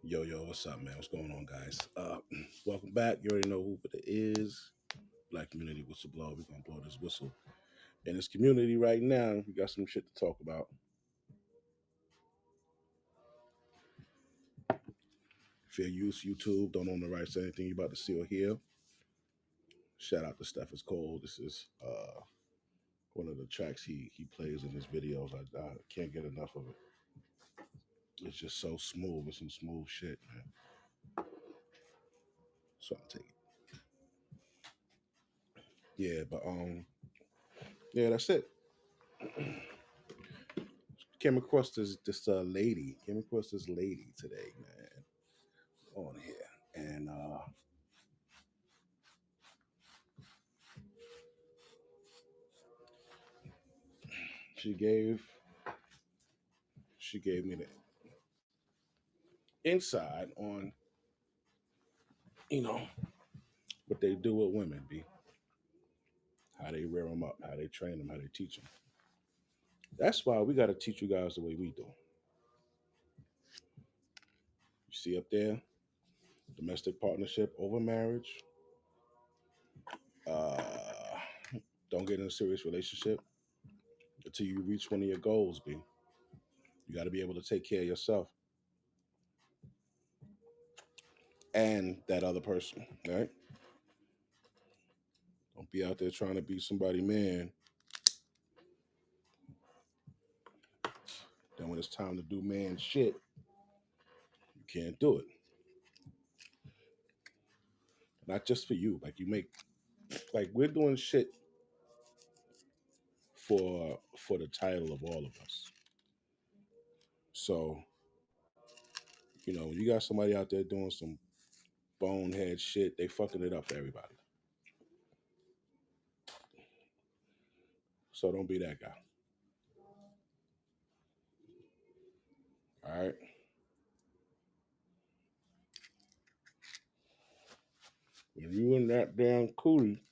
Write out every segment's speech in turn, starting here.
Yo, what's up, man? What's going on, guys? Welcome back. You already know who it is. Black community whistleblower. We're gonna blow this whistle. In this community right now, we got some shit to talk about. Fair use, YouTube. Don't own the rights to anything you about to see or hear. Shout out to Steph is Cold. This is one of the tracks he plays in his videos. I can't get enough of it. It's just so smooth. It's some smooth shit, man. So I'll take it. Yeah, but yeah, that's it. Came across this lady. Came across this lady today, man, on here, and she gave she gave me the inside on you know what they do with women, be how they rear them up, how they train them, how they teach them. That's why we got to teach you guys the way we do. You see up there, domestic partnership over marriage. Uh, don't get in a serious relationship until you reach one of your goals. Be you got to be able to take care of yourself and that other person, right? Don't be out there trying to be somebody man. Then when it's time to do man shit, you can't do it. Not just for you. Like you make like we're doing shit for the title of all of us. So, when you got somebody out there doing some bonehead shit, they fucking it up for everybody. So don't be that guy. All right. When you in that damn cootie,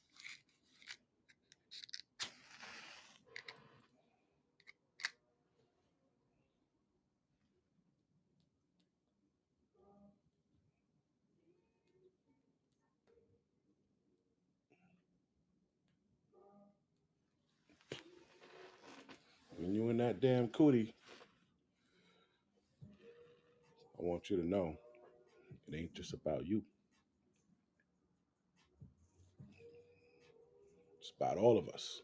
when you in that damn cootie, I want you to know it ain't just about you. It's about all of us.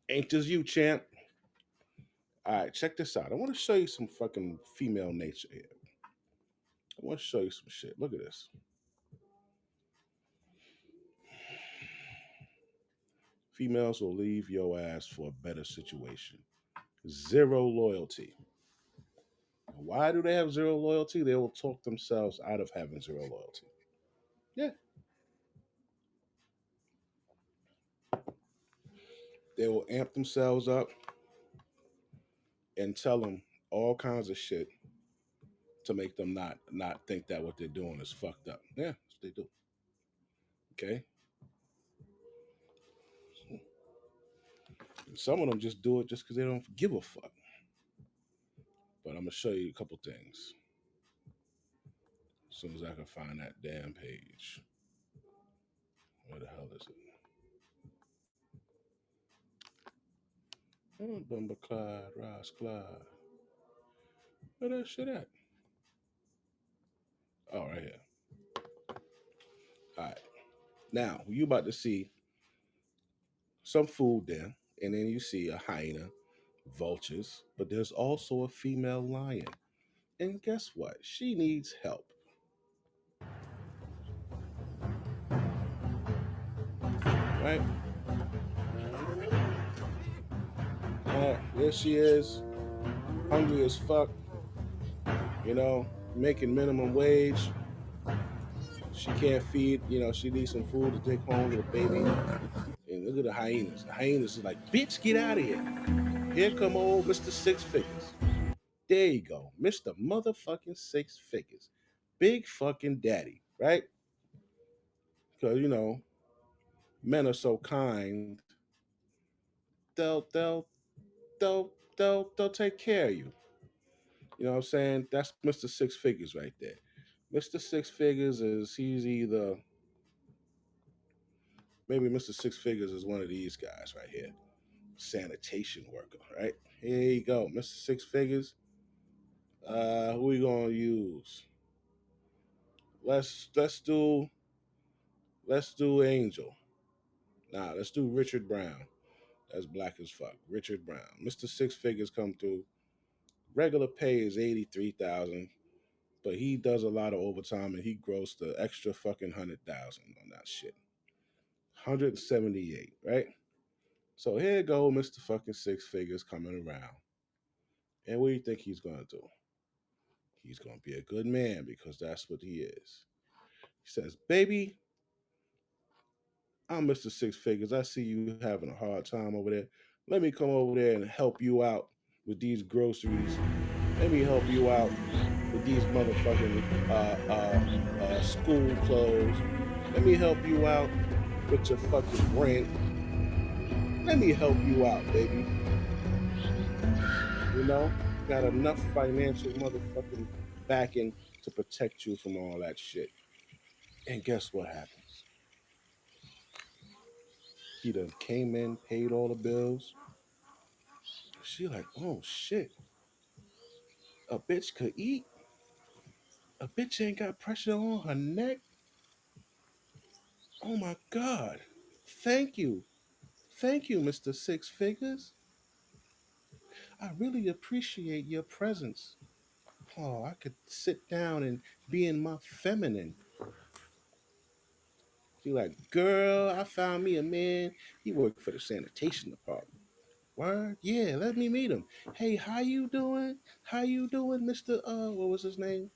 Ain't just you, champ. All right, check this out. I want to show you some fucking female nature here. I want to show you some shit. Look at this. Females will leave your ass for a better situation. Zero loyalty. Why do they have zero loyalty? They will talk themselves out of having zero loyalty. Yeah, they will amp themselves up and tell them all kinds of shit to make them not think that what they're doing is fucked up. Yeah, they do. Okay, some of them just do it just because they don't give a fuck. But I'm gonna show you a couple things as soon as I can find that damn page. Where the hell is it? Bumba Clyde, Ross Clyde. Where that shit at? Oh, right here. All right. Now you about to see some food there, and then you see a hyena, vultures, but there's also a female lion. And guess what? She needs help, right? There she is, hungry as fuck, you know, making minimum wage. She can't feed, she needs some food to take home to the baby. And look at the hyenas. The hyenas is like, bitch, get out of here. Here come old Mr. Six Figures. There you go. Mr. Motherfucking Six Figures. Big fucking daddy, right? Because, men are so kind they'll they'll they'll take care of you. You know what I'm saying? That's Mr. Six Figures right there. Mr. Six Figures is he's either maybe Mr. Six Figures is one of these guys right here. Sanitation worker, right? Here you go, Mr. Six Figures. Who we gonna use? Let's do Angel. Nah, let's do Richard Brown. That's black as fuck. Richard Brown. Mr. Six Figures come through. Regular pay is 83,000, but he does a lot of overtime and he grossed the extra fucking 100,000 on that shit. 178, right? So here go Mr. fucking Six Figures coming around. And what do you think he's gonna do? He's gonna be a good man because that's what he is. He says, "Baby, I'm Mr. Six Figures. I see you having a hard time over there. Let me come over there and help you out with these groceries. Let me help you out with these motherfucking school clothes. Let me help you out with your fucking rent. Let me help you out, baby. You know, got enough financial motherfucking backing to protect you from all that shit." And guess what happens? He done came in, paid all the bills. She like, oh shit, a bitch could eat. A bitch ain't got pressure on her neck. Oh my god. Thank you. Thank you, Mr. Six Figures. I really appreciate your presence. Oh, I could sit down and be in my feminine. She like, girl, I found me a man. He worked for the sanitation department. Word? Yeah, let me meet him. Hey, how you doing? How you doing, Mr. What was his name?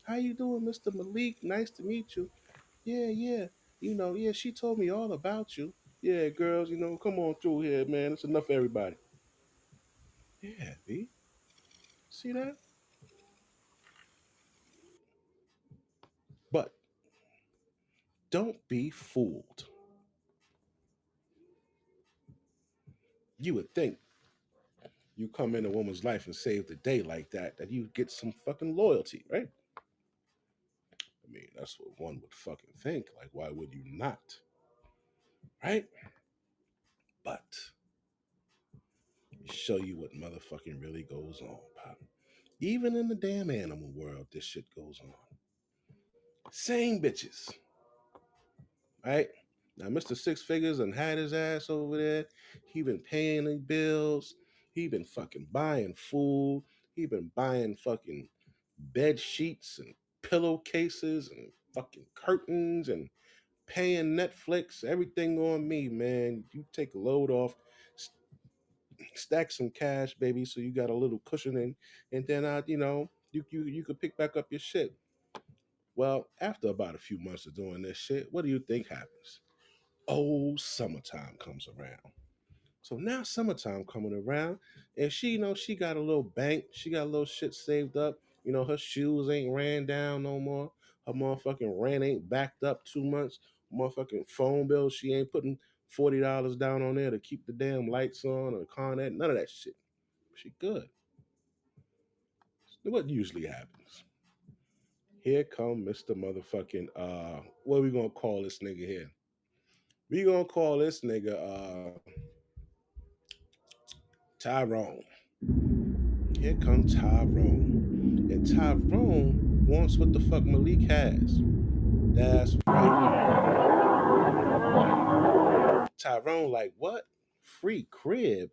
How you doing, Mr. Malik? Nice to meet you. Yeah, yeah. Yeah, she told me all about you. Yeah, girls, come on through here, man. It's enough for everybody. Yeah, B. See that? But don't be fooled. You would think you come in a woman's life and save the day like that you get some fucking loyalty, right? I mean, that's what one would fucking think. Like, why would you not? Right? But show you what motherfucking really goes on, pop. Even in the damn animal world, this shit goes on. Same bitches, right? Now, Mr. Six Figures and had his ass over there. He been paying the bills. He been fucking buying food. He been buying fucking bed sheets and pillowcases and fucking curtains and paying Netflix. Everything on me, man. You take a load off, stack some cash, baby, so you got a little cushion in, and then you could pick back up your shit. Well, after about a few months of doing this shit, what do you think happens? Oh, summertime comes around. So now summertime coming around, and she got a little bank, she got a little shit saved up. Her shoes ain't ran down no more. Her motherfucking rent ain't backed up 2 months. Motherfucking phone bill, she ain't putting $40 down on there to keep the damn lights on or Con Ed, none of that shit. She good. What usually happens? Here come Mr. Motherfucking what are we gonna call this nigga here? We gonna call this nigga Tyrone. Here comes Tyrone. And Tyrone wants what the fuck Malik has. That's right. Tyrone, like, what? Free crib?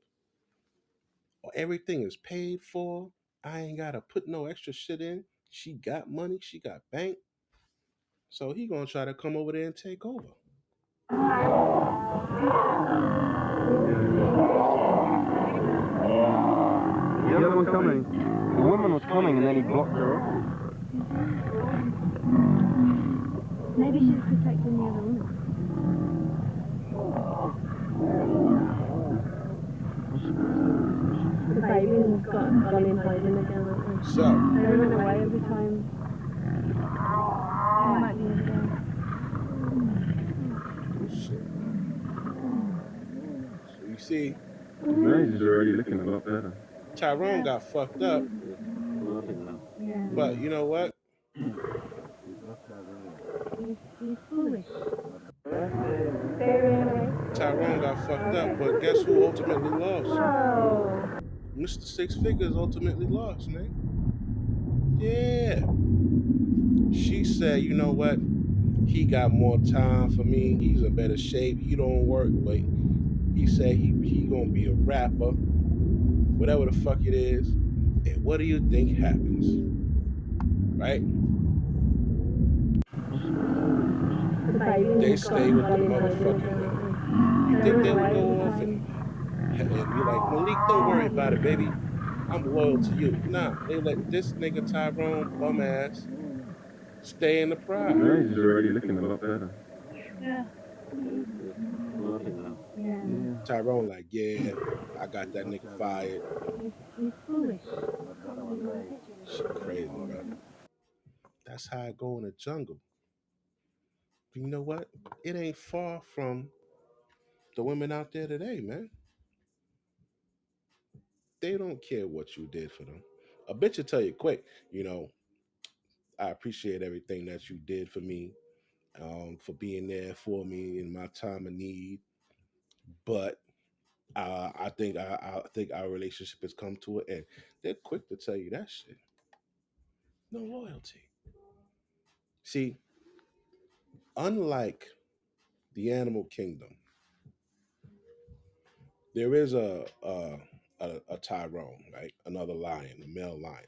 Or everything is paid for? I ain't gotta put no extra shit in. She got money, she got bank. So he gonna try to come over there and take over. The other one coming. The woman was coming and then he blocked her off. Maybe she's protecting the other woman. The baby's gone in hiding again, aren't they? So, They run away every time. Come back the other day. shit. So you see, Now he's already looking a lot better. Tyrone got fucked up, Nothing now. Yeah. but you know what? He's foolish. Stay away. Tyrone got fucked up, Okay. but guess who ultimately lost? Oh. Mr. Six Figures ultimately lost, man. Yeah. She said, you know what? He got more time for me. He's in better shape. He don't work, but he said he gonna be a rapper, whatever the fuck it is. And what do you think happens? Right? The baby They has stay got with the gone inside him motherfucking again. women. You They're think in they the would way every go off time. and be like, Malik, don't worry about it, baby. I'm loyal to you. Nah, they let this nigga Tyrone bum ass stay in the pride. Now he's already looking a lot better. Yeah. Nothing now. Yeah. Tyrone like, yeah, I got that nigga fired. He's foolish. Shit crazy, bro. That's how I go in the jungle. But you know what? It ain't far from the women out there today, man. They don't care what you did for them. A bitch will tell you quick, you know, I appreciate everything that you did for me, for being there for me in my time of need. But I think our relationship has come to an end. They're quick to tell you that shit. No loyalty. See, unlike the animal kingdom, there is a Tyrone, right? Another lion, a male lion.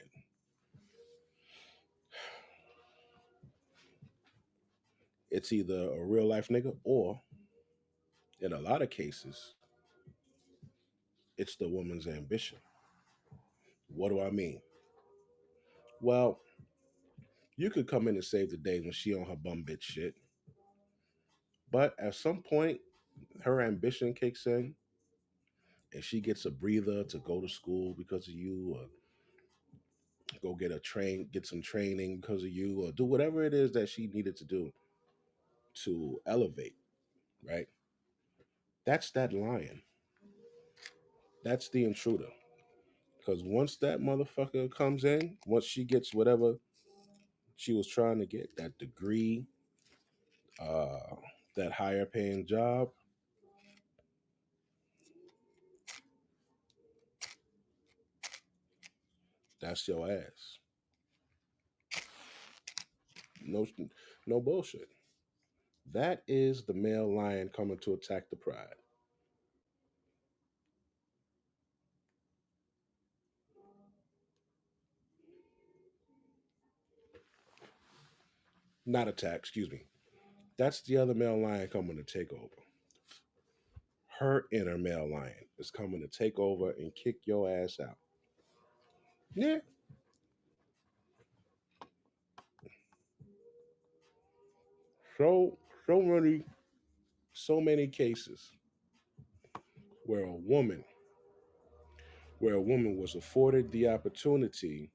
It's either a real life nigga or, in a lot of cases, it's the woman's ambition. What do I mean? Well, you could come in and save the day when she on her bum bitch shit, but at some point, her ambition kicks in, and she gets a breather to go to school because of you, or go get some training because of you, or do whatever it is that she needed to do to elevate. Right? That's that lion. That's the intruder. Because once that motherfucker comes in, once she gets whatever she was trying to get, that degree, uh, that higher paying job, that's your ass. No, no bullshit. That is the male lion coming to attack the pride. Not attack, excuse me. That's the other male lion coming to take over. Her inner male lion is coming to take over and kick your ass out. Yeah. So so many so many cases where a woman was afforded the opportunity,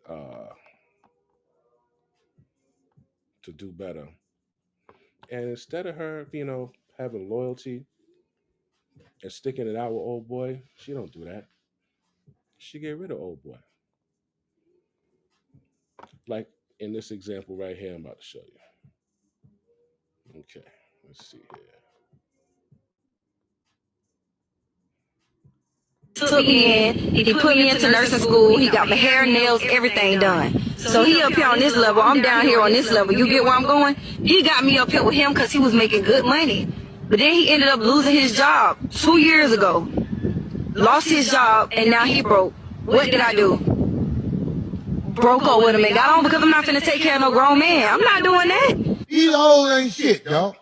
uh, to do better, and instead of her, having loyalty and sticking it out with old boy, she don't do that. She get rid of old boy. Like in this example right here, I'm about to show you. Okay, let's see here. Took me in. He put me into nursing school. He got my hair, nails, everything done. So he up here on this level. I'm down here on this level. You get where I'm going? He got me up here with him because he was making good money. But then he ended up losing his job 2 years ago. Lost his job and now he broke. What did I do? Broke up with him and got on because I'm not finna take care of no grown man. I'm not doing that. These hoes ain't shit, y'all.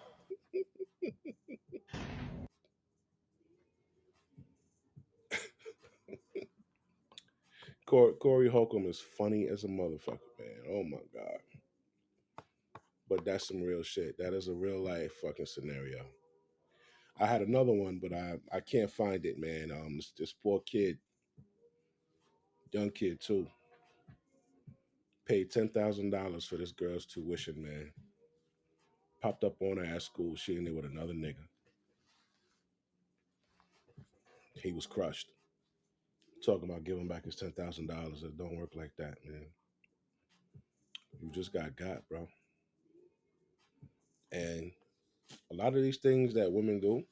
Corey Holcomb is funny as a motherfucker, man. Oh my god. But that's some real shit. That is a real life fucking scenario. I had another one, but I can't find it, man. This poor kid, young kid too, paid $10,000 for this girl's tuition, man. Popped up on her at school. She in there with another nigga. He was crushed. Talking about giving back his $10,000. It don't work like that, man. You just got, bro. And a lot of these things that women do,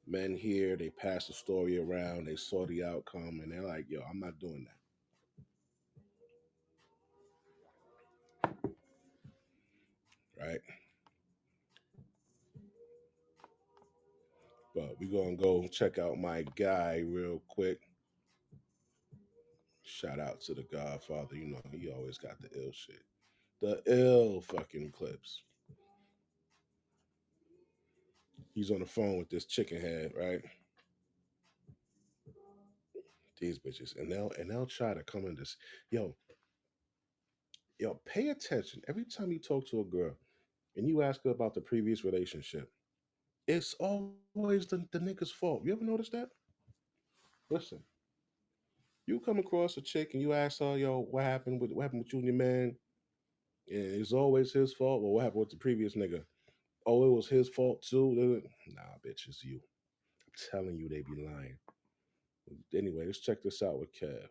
men hear, they pass the story around, they saw the outcome, and they're like, yo, I'm not doing that, right? But we gonna go check out my guy real quick. Shout out to the Godfather. You know, he always got the ill shit. The ill fucking clips. He's on the phone with this chicken head, right? These bitches. And they'll try to come in this. Yo, yo, pay attention. Every time you talk to a girl and you ask her about the previous relationship, it's always the nigga's fault. You ever notice that? Listen, you come across a chick and you ask her, yo, what happened with you and your man? And it's always his fault. Well, what happened with the previous nigga? Oh, it was his fault too. Nah, bitch, it's you. I'm telling you, they be lying. Anyway, let's check this out with Kev.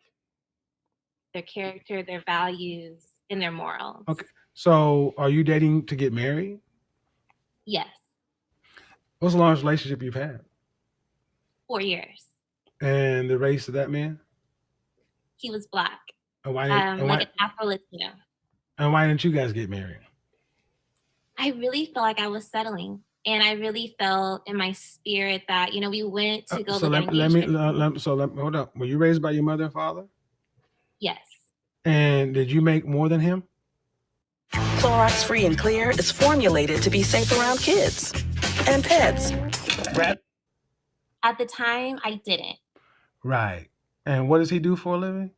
Their character, their values, and their morals. Okay. So, are you dating to get married? Yes, What's the longest relationship you've had? 4 years. And the race of that man? He was black, And why, like an Afro Latino. and why didn't you guys get married? I really felt like I was settling, and I really felt in my spirit that we went to go So look at let me engagement. hold up. Were you raised by your mother and father? Yes, And did you make more than him? Clorox Free and Clear is formulated to be safe around kids and pets. at the time I didn't. Right. And what does he do for a living?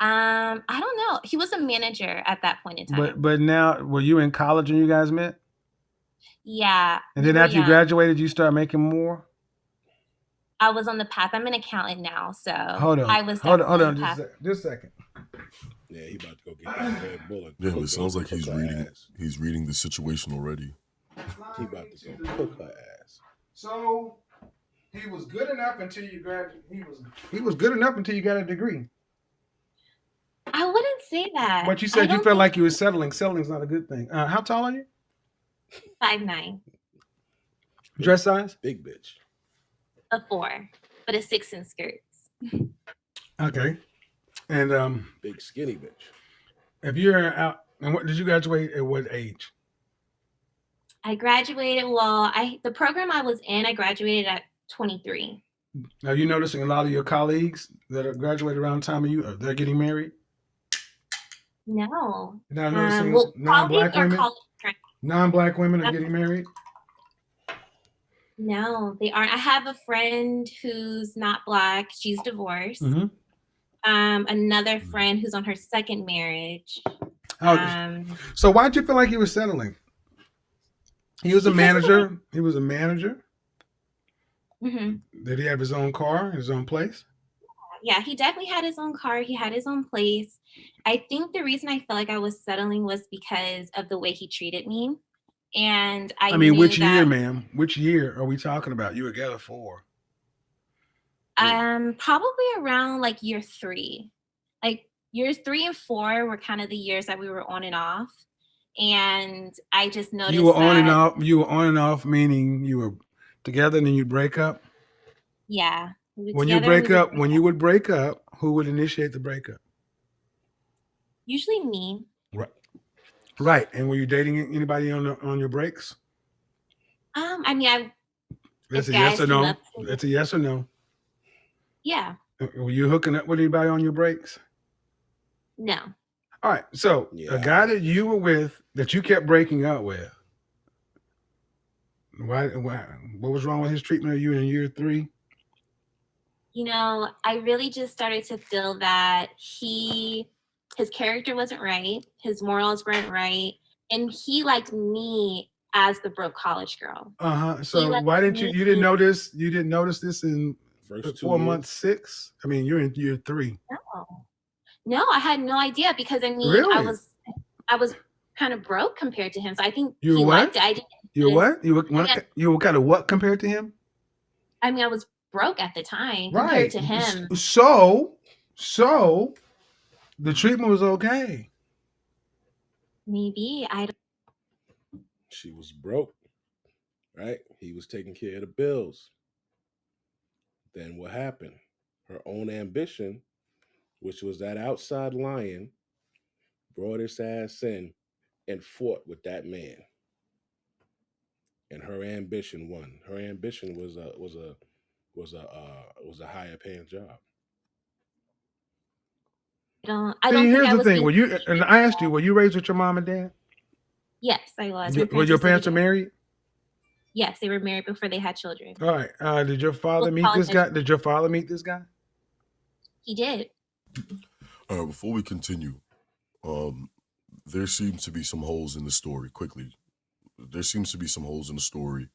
I don't know. He was a manager at that point in time. But now, were you in college when you guys met? Yeah, And we then were after you young. graduated, you start making more? I was on the path. I'm an accountant now, so Hold on. I was Hold definitely on. on the path. Just a second. Yeah, he about to go get that red bullet. Yeah, but Cook it sounds her, like he's cook her reading. ass. He's reading the situation already. He about to go cook her ass. So he was good enough until you graduated. He was good enough until you got a degree. I wouldn't say that. But you I said you don't felt think like you were settling. Settling's not a good thing. How tall are you? 5'9", Dress size? Big bitch. a 4, but a 6 in skirts. Okay. And Big skinny bitch. if you're out, and what did you graduate at what age? I graduated. The program I was in, I graduated at 23. Are you noticing a lot of your colleagues that are graduated around the time of you, they're getting married? No. You're not noticing Colleagues non-black or women? college friends. Non-black women are getting married? No, they aren't. I have a friend who's not black. She's divorced. Mm-hmm. Another friend who's on her second marriage. So why'd you feel like you were settling? He was a manager. He was a manager. Mm-hmm. Did he have his own car, his own place? Yeah, he definitely had his own car. He had his own place. I think the reason I felt like I was settling was because of the way he treated me. And I mean, knew which that, year, ma'am? Which year are we talking about? You were together for? probably around like year 3. Like years 3 and 4 were kind of the years that we were on and off. And I just noticed You were on and that, off. You were on and off, meaning you were together and then you'd break up. yeah, we were When you together and break we would up, when you would break up, who would initiate the breakup? usually me. Right. And were you dating anybody on your breaks? I mean, That's if a yes guys or came no. up to me, That's a yes or no. yeah, Were you hooking up with anybody on your breaks? no. All right. So Yeah. a guy that you were with that you kept breaking up with, why? What was wrong with his treatment of you in year 3? I really just started to feel that his character wasn't right, his morals weren't right, and he liked me as the broke college girl. So liked why didn't you? me. You didn't notice? You didn't notice this in First 2 4 years. months, 6? I mean, you're in year 3. No, I had no idea because I mean, Really? I was kind of broke compared to him, so I think You he were what? liked it. I didn't. You were what? You were I got- you were kind of what compared to him? I mean, I was broke at the time compared to him. So the treatment was okay. Maybe I She was broke, right? He was taking care of the bills. Then what happened? Her own ambition, which was that outside lion, brought his ass in and fought with that man. And her ambition won. Her ambition was a higher paying job. I See, don't think here's I the was thing. meant. Were you? And I asked you, were you raised with your mom and dad? Yes, I was. My Were parents your were still parents are together. married? Yes, they were married before they had children. All right. Did your father Well, meet college this guy? Did your father meet this guy? He did. All right, before we continue, there seems to be some holes in the story. Quickly, there seems to be some holes in the story.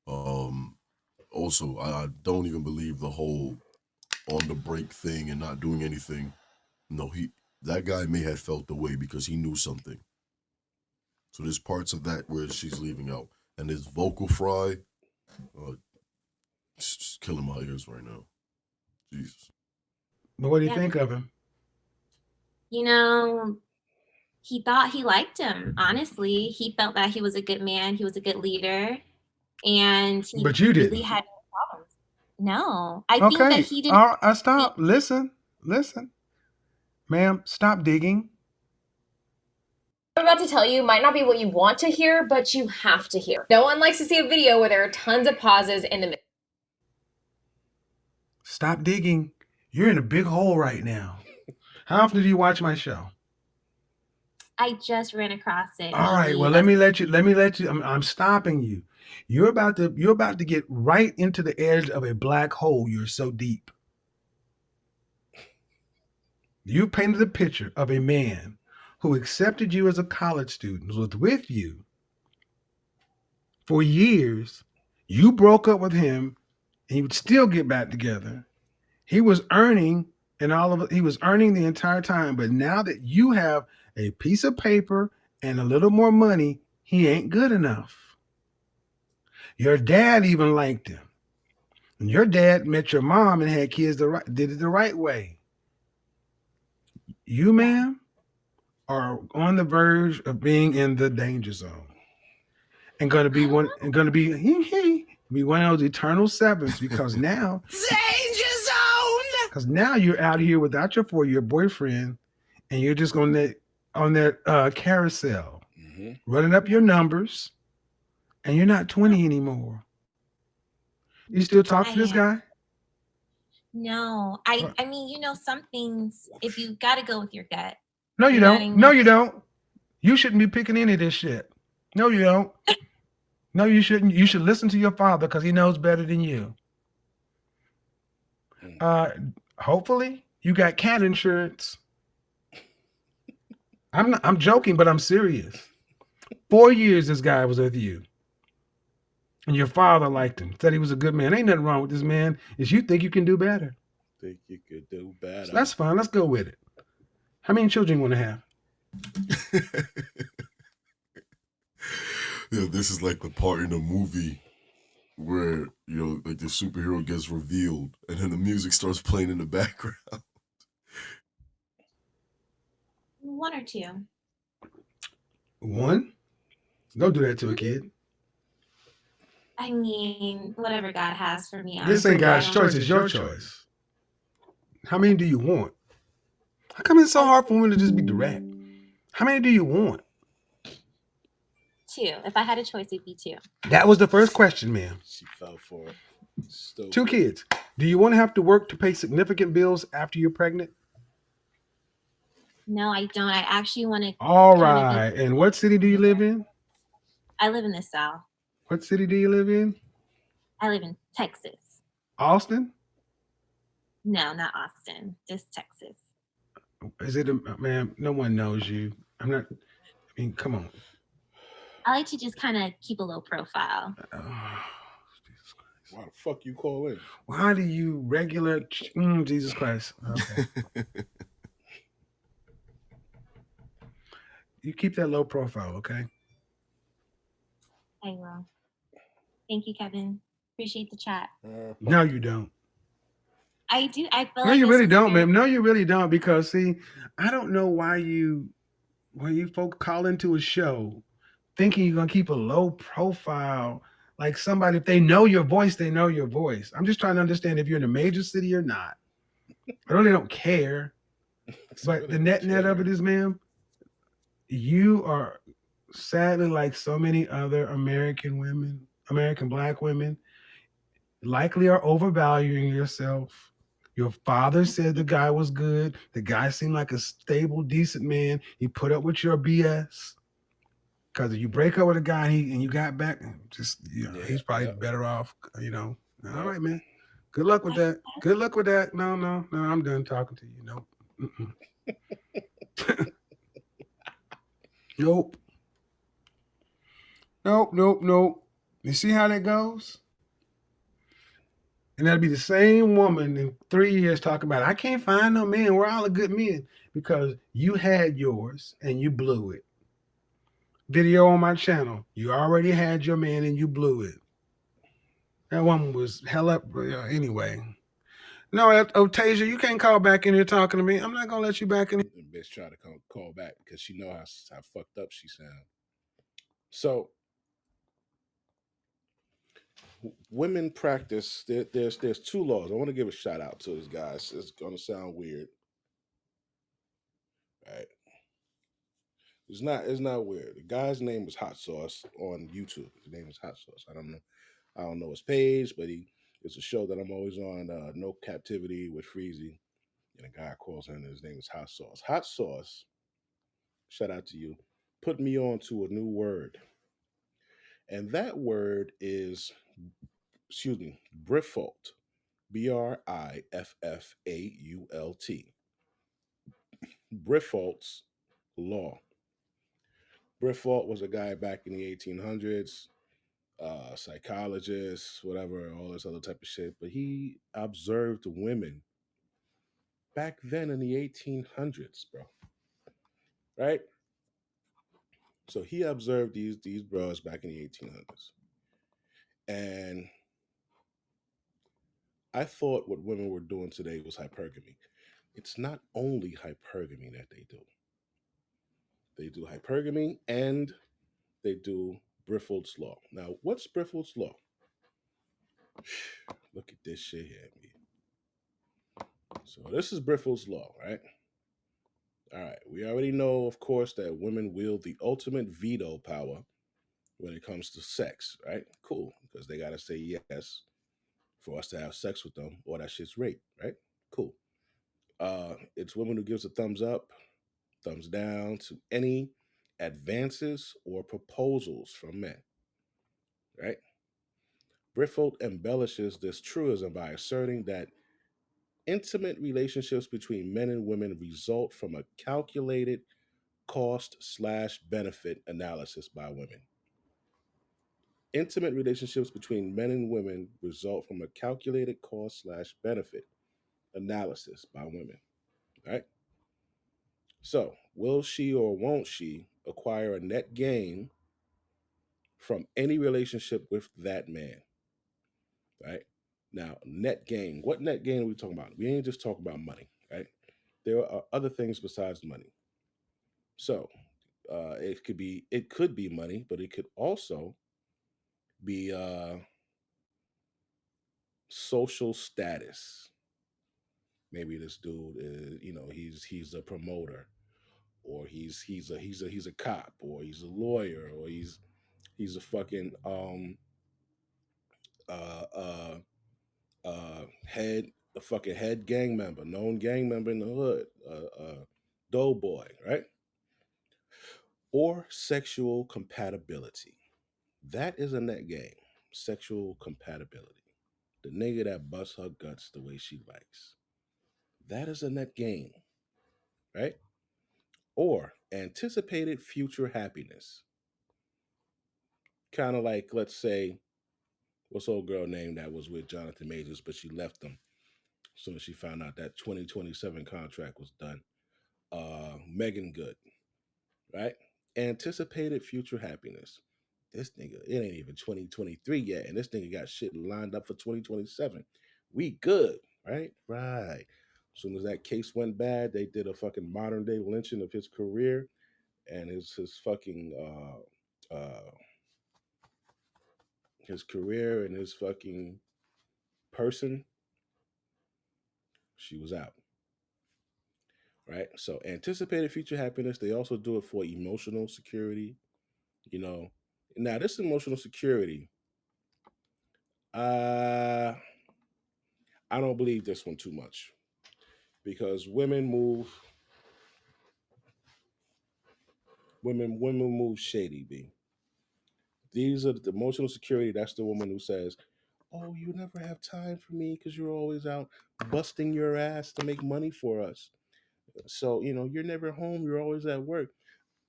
Also, I don't even believe the whole on the break thing and not doing anything. No, that guy may have felt the way because he knew something. So there's parts of that where she's leaving out, and his vocal fry, it's just killing my ears right now. Jesus. But what do you Yeah, think of him? You know, he thought he liked him. Honestly, he felt that he was a good man. He was a good leader, and he But you really didn't. had no problems. No, I think that Okay. he didn't. I stop. Listen. Ma'am, stop digging. I'm about to tell you might not be what you want to hear, but you have to hear. No one likes to see a video where there are tons of pauses in the middle. Stop digging. You're in a big hole right now. How often do you watch my show? I just ran across it. All right. Maybe Well, let me let you. I'm stopping you. You're about to get right into the edge of a black hole. You're so deep. You painted a picture of a man who accepted you as a college student, was with you for years. You broke up with him, and you would still get back together. He was earning he was earning the entire time. But now that you have a piece of paper and a little more money, he ain't good enough. Your dad even liked him. And your dad met your mom and had kids did it the right way. You, ma'am, are on the verge of being in the danger zone. And gonna be one and gonna be one of those eternal sevens because now Danger zone. because now you're out here without your 4-year boyfriend and you're just on that carousel, running up your numbers, and you're not 20 anymore. You still talk to this guy? No, I mean, some things, if you got to go with your gut. No, you You know what I don't. No, mean? you don't. You shouldn't be picking any of this shit. No, you don't. No, you shouldn't. You should listen to your father because he knows better than you. Hopefully, you got cat insurance. I'm joking, but I'm serious. 4 years this guy was with you. And your father liked him, said he was a good man. Ain't nothing wrong with this man. Is you think you can do better. Think you could do better. So that's fine. Let's go with it. How many children you want to have? Yeah, this is like the part in the movie where, like the superhero gets revealed and then the music starts playing in the background. 1 or 2. 1? Don't do that to a kid. I mean, whatever God has for me. This ain't God's choice, it's your choice. How many do you want? How come it's so hard for women to just be direct? How many do you want? 2. If I had a choice, it'd be 2. That was the first question, ma'am. She fell for it. Stupid. 2 kids. Do you want to have to work to pay significant bills after you're pregnant? No, I don't. I actually want to. All right. And what city do you live in? I live in the South. What city do you live in? I live in Texas. Austin? No, not Austin. Just Texas. Is it ma'am? No one knows you. I'm not. I mean, come on. I like to just kind of keep a low profile. Jesus Christ. Why the fuck you call in? Why do you Jesus Christ? Okay. You keep that low profile, okay? I will. Thank you, Kevin. Appreciate the chat. No, you don't. I do. I feel No, like you this really was don't, very- man. No, you really don't. Because see, I don't know why you folk call into a show thinking you're gonna keep a low profile. Like somebody, if they know your voice, they know your voice. I'm just trying to understand if you're in a major city or not. I really don't care. But the net of it is, ma'am, you are sadly like so many other American women, American black women, likely are overvaluing yourself. Your father said the guy was good. The guy seemed like a stable, decent man. He put up with your BS. Because if you break up with a guy and you got back, he's probably better off, All right, man. Good luck with that. Good luck with that. No, I'm done talking to you. No. Nope. Nope. You see how that goes? And that'll be the same woman in 3 years talking about, I can't find no man. We're all the good men. Because you had yours and you blew it. Video on my channel. You already had your man and you blew it. That woman was hell up. Anyway. No, Tasia, you can't call back in here talking to me. I'm not gonna let you back in here. The bitch try to call back because she know how fucked up she sound. So women practice. There's two laws. I want to give a shout out to this guys. It's gonna sound weird, right? It's not weird. The guy's name is Hot Sauce on YouTube. His name is Hot Sauce. I don't know his page, but it's a show that I'm always on. No Captivity with Freezy, and a guy calls him. His name is Hot Sauce. Hot Sauce. Shout out to you. Put me on to a new word, and that word is, excuse me, Brifault. Brifffault. Brifault's law. Brifault was a guy back in the 1800s, psychologist, whatever, all this other type of shit. But he observed women back then in the 1800s, bro. Right? So he observed these bros back in the 1800s, and I thought what women were doing today was hypergamy. It's not only hypergamy that they do. They do hypergamy and they do Brifault's law. Now, what's Brifault's law? Look at this shit here. So this is Brifault's law, right? All right. We already know, of course, that women wield the ultimate veto power when it comes to sex, right? Cool, because they gotta say yes for us to have sex with them, or that shit's rape, right? Cool. It's women who gives a thumbs up, thumbs down to any advances or proposals from men, right? Brifold embellishes this truism by asserting that intimate relationships between men and women result from a calculated cost slash benefit analysis by women. Intimate relationships between men and women result from a calculated cost slash benefit analysis by women. Right? So, will she or won't she acquire a net gain from any relationship with that man? Right? Now, net gain. What net gain are we talking about? We ain't just talking about money, right? There are other things besides money. So, it could be money, but it could also be social status. Maybe this dude is, he's a promoter, or he's a cop, or he's a lawyer, or he's a fucking uh uh head a fucking head gang member, known gang member in the hood, doughboy, right? Or sexual compatibility. That is a net gain. Sexual compatibility. The nigga that busts her guts the way she likes. That is a net gain, right? Or anticipated future happiness. Kind of like, let's say, what's old girl name that was with Jonathan Majors, but she left him as soon as she found out that 2027 contract was done. Megan Good, right? Anticipated future happiness. This nigga, it ain't even 2023 yet, and this nigga got shit lined up for 2027. We good, right? Right. As soon as that case went bad, they did a fucking modern day lynching of his career and his fucking his career and his fucking person. She was out. Right. So anticipated future happiness. They also do it for emotional security. You know. Now this emotional security, uh, I don't believe this one too much because women move shady. B. These are the emotional security. That's the woman who says, "Oh, you never have time for me because you're always out busting your ass to make money for us. So you're never home. You're always at work.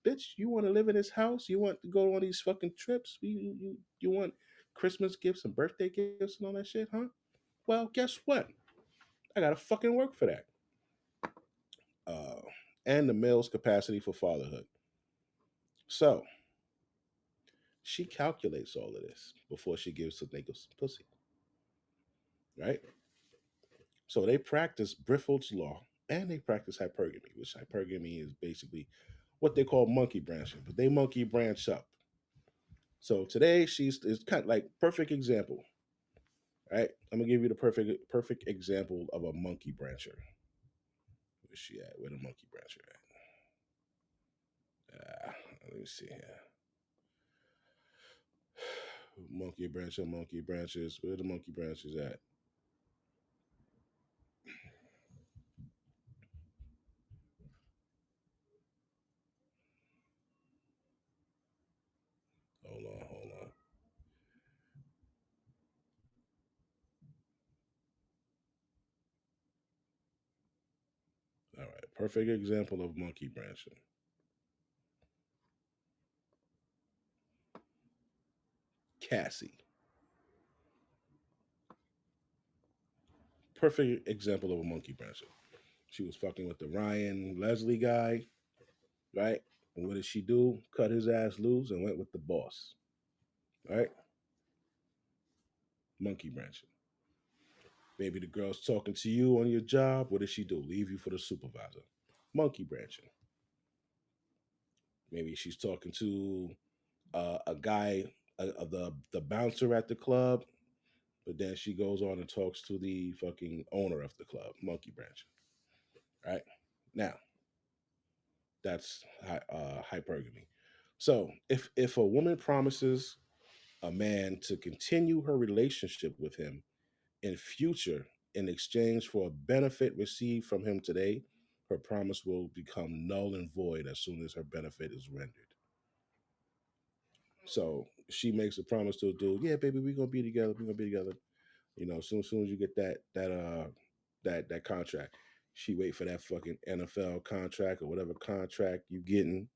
Bitch, you want to live in this house? You want to go on these fucking trips? You want Christmas gifts and birthday gifts and all that shit, huh? Well, guess what? I gotta fucking work for that." Uh, and the male's capacity for fatherhood. So she calculates all of this before she gives the niggas some pussy, right? So they practice Briffel's law and they practice hypergamy, which hypergamy is basically what they call monkey branching, but they monkey branch up. So today she's is kind of like perfect example, right? I'm gonna give you the perfect example of a monkey brancher. Where's she at? Where the monkey brancher at? Let me see here. Monkey brancher, monkey branches. Where the monkey branches at? Hold on, hold on. All right, perfect example of monkey branching. Cassie. Perfect example of a monkey brancher. She was fucking with the Ryan Leslie guy, right? And what did she do? Cut his ass loose and went with the boss, right? Monkey branching. Maybe the girl's talking to you on your job. What does she do? Leave you for the supervisor. Monkey branching. Maybe she's talking to a guy, the bouncer at the club, but then she goes on and talks to the fucking owner of the club. Monkey branching, right? Now, that's hypergamy. So if a woman promises a man to continue her relationship with him in future in exchange for a benefit received from him today, her promise will become null and void as soon as her benefit is rendered. So she makes a promise to a dude, yeah, baby, we're gonna be together, we're gonna be together. Soon as you get that contract, she wait for that fucking NFL contract or whatever contract you getting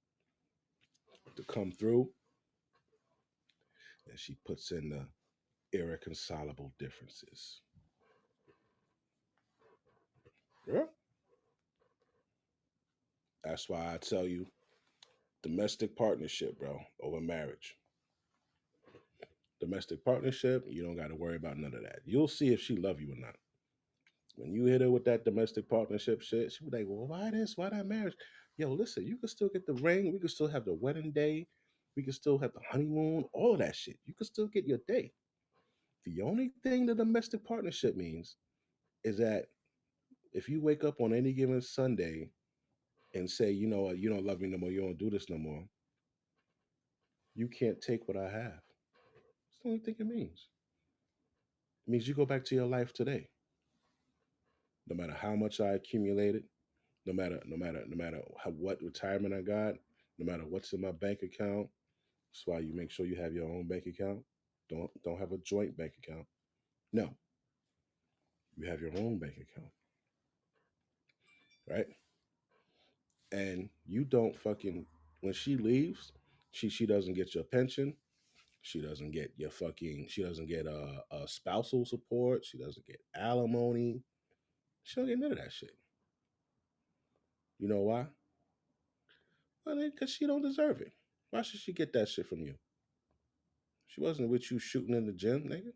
to come through, and she puts in the irreconcilable differences. Yeah. That's why I tell you, domestic partnership, bro, over marriage. Domestic partnership, you don't got to worry about none of that. You'll see if she love you or not. When you hit her with that domestic partnership shit, she be like, "Well, why this? Why that marriage?" Yo, listen, you can still get the ring. We can still have the wedding day. We can still have the honeymoon. All of that shit. You can still get your day. The only thing the domestic partnership means is that if you wake up on any given Sunday and say, you know what, you don't love me no more, you don't do this no more, you can't take what I have. That's the only thing it means. It means you go back to your life today. No matter how much I accumulated, no matter what retirement I got, no matter what's in my bank account. That's why you make sure you have your own bank account. Don't have a joint bank account. No, you have your own bank account, right? And you don't fucking when she leaves, she doesn't get your pension. She doesn't get your fucking. She doesn't get a spousal support. She doesn't get alimony. She don't get none of that shit. You know why? Well, because she don't deserve it. Why should she get that shit from you? She wasn't with you shooting in the gym, nigga.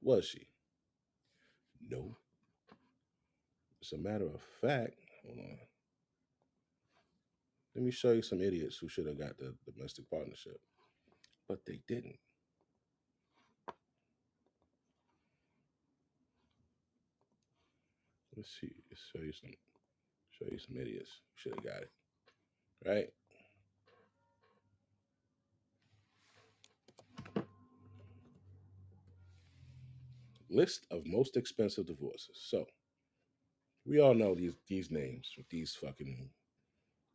Was she? No. As a matter of fact, hold on. Let me show you some idiots who should have got the domestic partnership, but they didn't. Let's see. Let's show you some idiots who should have got it. Right? List of most expensive divorces. So we all know these names with these fucking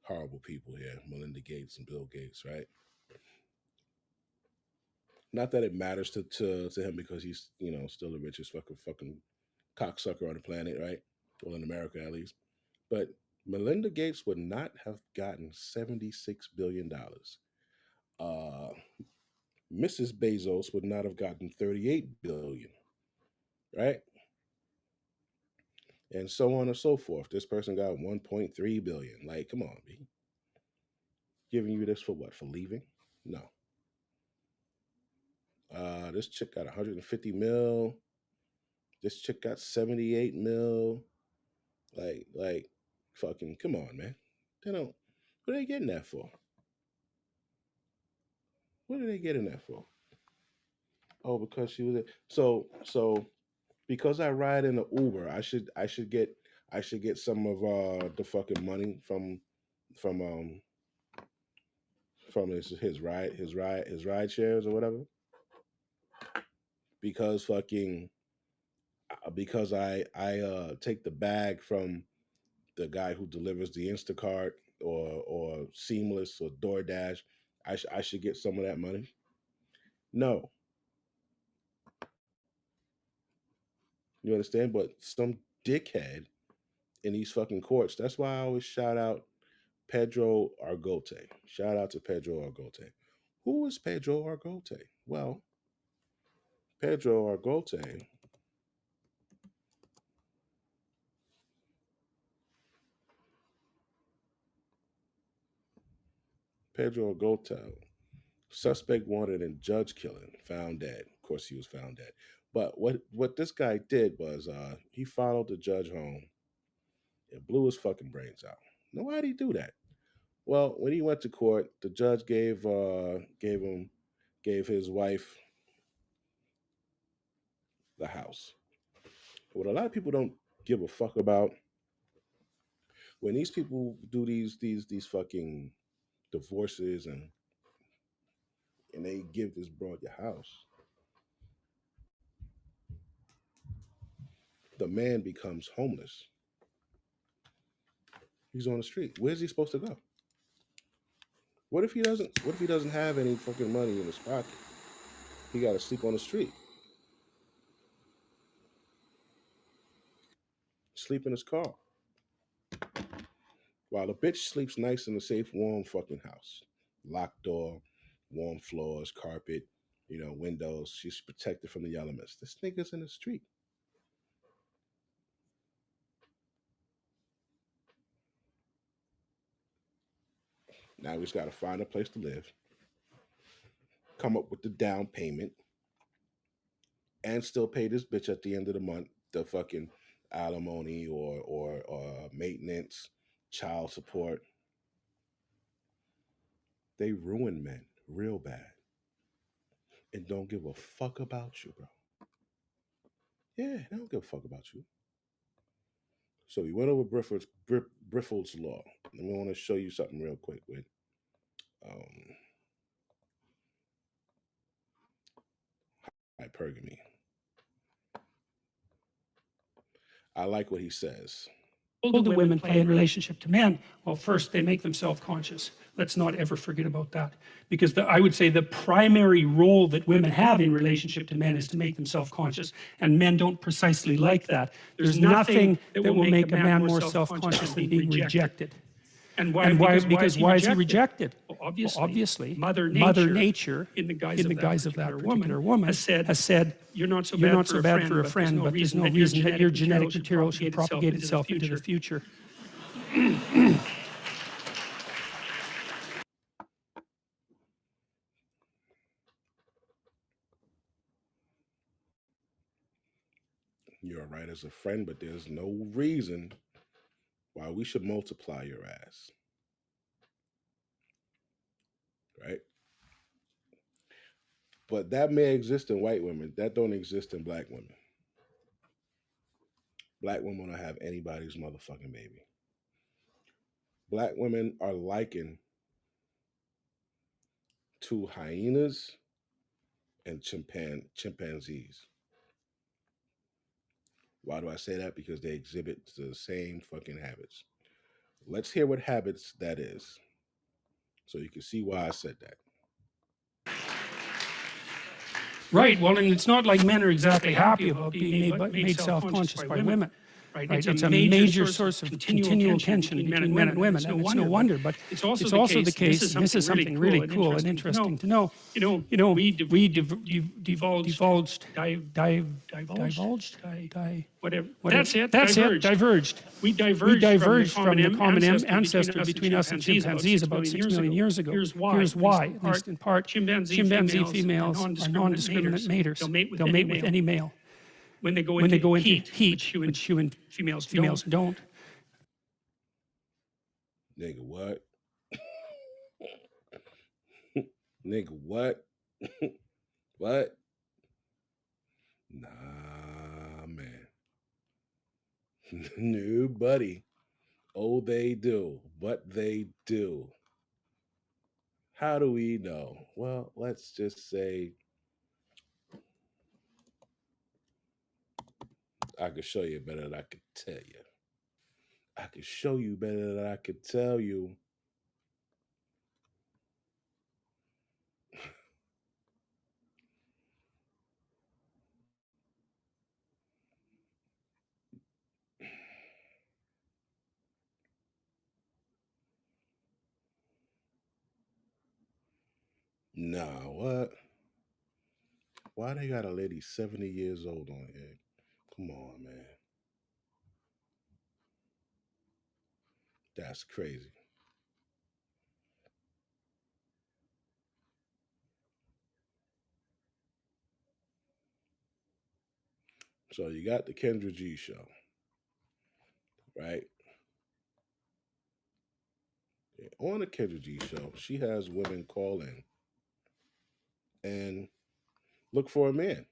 horrible people here, Melinda Gates and Bill Gates, right? Not that it matters to him because he's still the richest fucking cocksucker on the planet, right? Well, in America at least. But Melinda Gates would not have gotten $76 billion. Mrs. Bezos would not have gotten 38 billion, right? And so on and so forth. This person got 1.3 billion. Like, come on, B. Giving you this for what? For leaving? No. This chick got 150 mil. This chick got 78 mil. Like, fucking, come on, man. They don't. What are they getting that for? What are they getting that for? Oh, because she was. So because I ride in the Uber, I should get some of the fucking money from from his ride shares or whatever. Because fucking because I take the bag from the guy who delivers the Instacart or Seamless or DoorDash, I should get some of that money. No, you understand? But some dickhead in these fucking courts. That's why I always shout out Pedro Argote. Shout out to Pedro Argote. Who is Pedro Argote? Well, Pedro Argote Pedro Argote, suspect wanted in judge killing, found dead. Of course, he was found dead. But what this guy did was he followed the judge home and blew his fucking brains out. Now, why did he do that? Well, when he went to court, the judge gave his wife the house. What a lot of people don't give a fuck about, when these people do these fucking divorces and they give this broad your house, the man becomes homeless. He's on the street. Where's he supposed to go? What if he doesn't have any fucking money in his pocket? He got to sleep on the street. Sleep in his car. While the bitch sleeps nice in a safe, warm fucking house. Locked door, warm floors, carpet, windows. She's protected from the elements. This nigga's in the street. Now he's got to find a place to live, come up with the down payment, and still pay this bitch at the end of the month the fucking alimony or maintenance, child support. They ruin men real bad and don't give a fuck about you, bro. Yeah, they don't give a fuck about you. So we went over Briffel's law. And we want to show you something real quick with hypergamy. I like what he says. Role do women play in relationship to men? Well, first, they make them self-conscious. Let's not ever forget about that. Because I would say the primary role that women have in relationship to men is to make them self-conscious. And men don't precisely like that. There's nothing that will make a man more self-conscious than being rejected. And why? Because why is he rejected? Well, obviously, Mother Nature, in the guise of that particular woman, has said, you're not so bad for a friend, but there's no reason that your genetic material should propagate itself into the future. You're all right as a friend, but there's no reason why we should multiply your ass, right? But that may exist in white women. That don't exist in black women. Black women don't have anybody's motherfucking baby. Black women are likened to hyenas and chimpanzees. Why do I say that? Because they exhibit the same fucking habits. Let's hear what habits that is, so you can see why I said that. Right. Well, and it's not like men are exactly happy about being made self-conscious by women. Right. It's a major source of continual tension between men and women. And it's no wonder. But it's also the case. This is something really cool and interesting to know. Divulged. Whatever. That's it. Diverged. We diverged from the common ancestor between us and chimpanzees about 6 million years ago. Here's why. At least in part, chimpanzee females are non-discriminant maters. They'll mate with any male. When they go into heat, which human females don't. Nigga, what? Nigga, what? What? Nah, man. No, buddy. Oh, they do. But they do. How do we know? Well, let's just say I could show you better than I could tell you. I could show you better than I could tell you. Nah, what? Why they got a lady 70 years old on here? Come on, man. That's crazy. So you got the Kendra G show, right? On the Kendra G show, she has women call in and look for a man.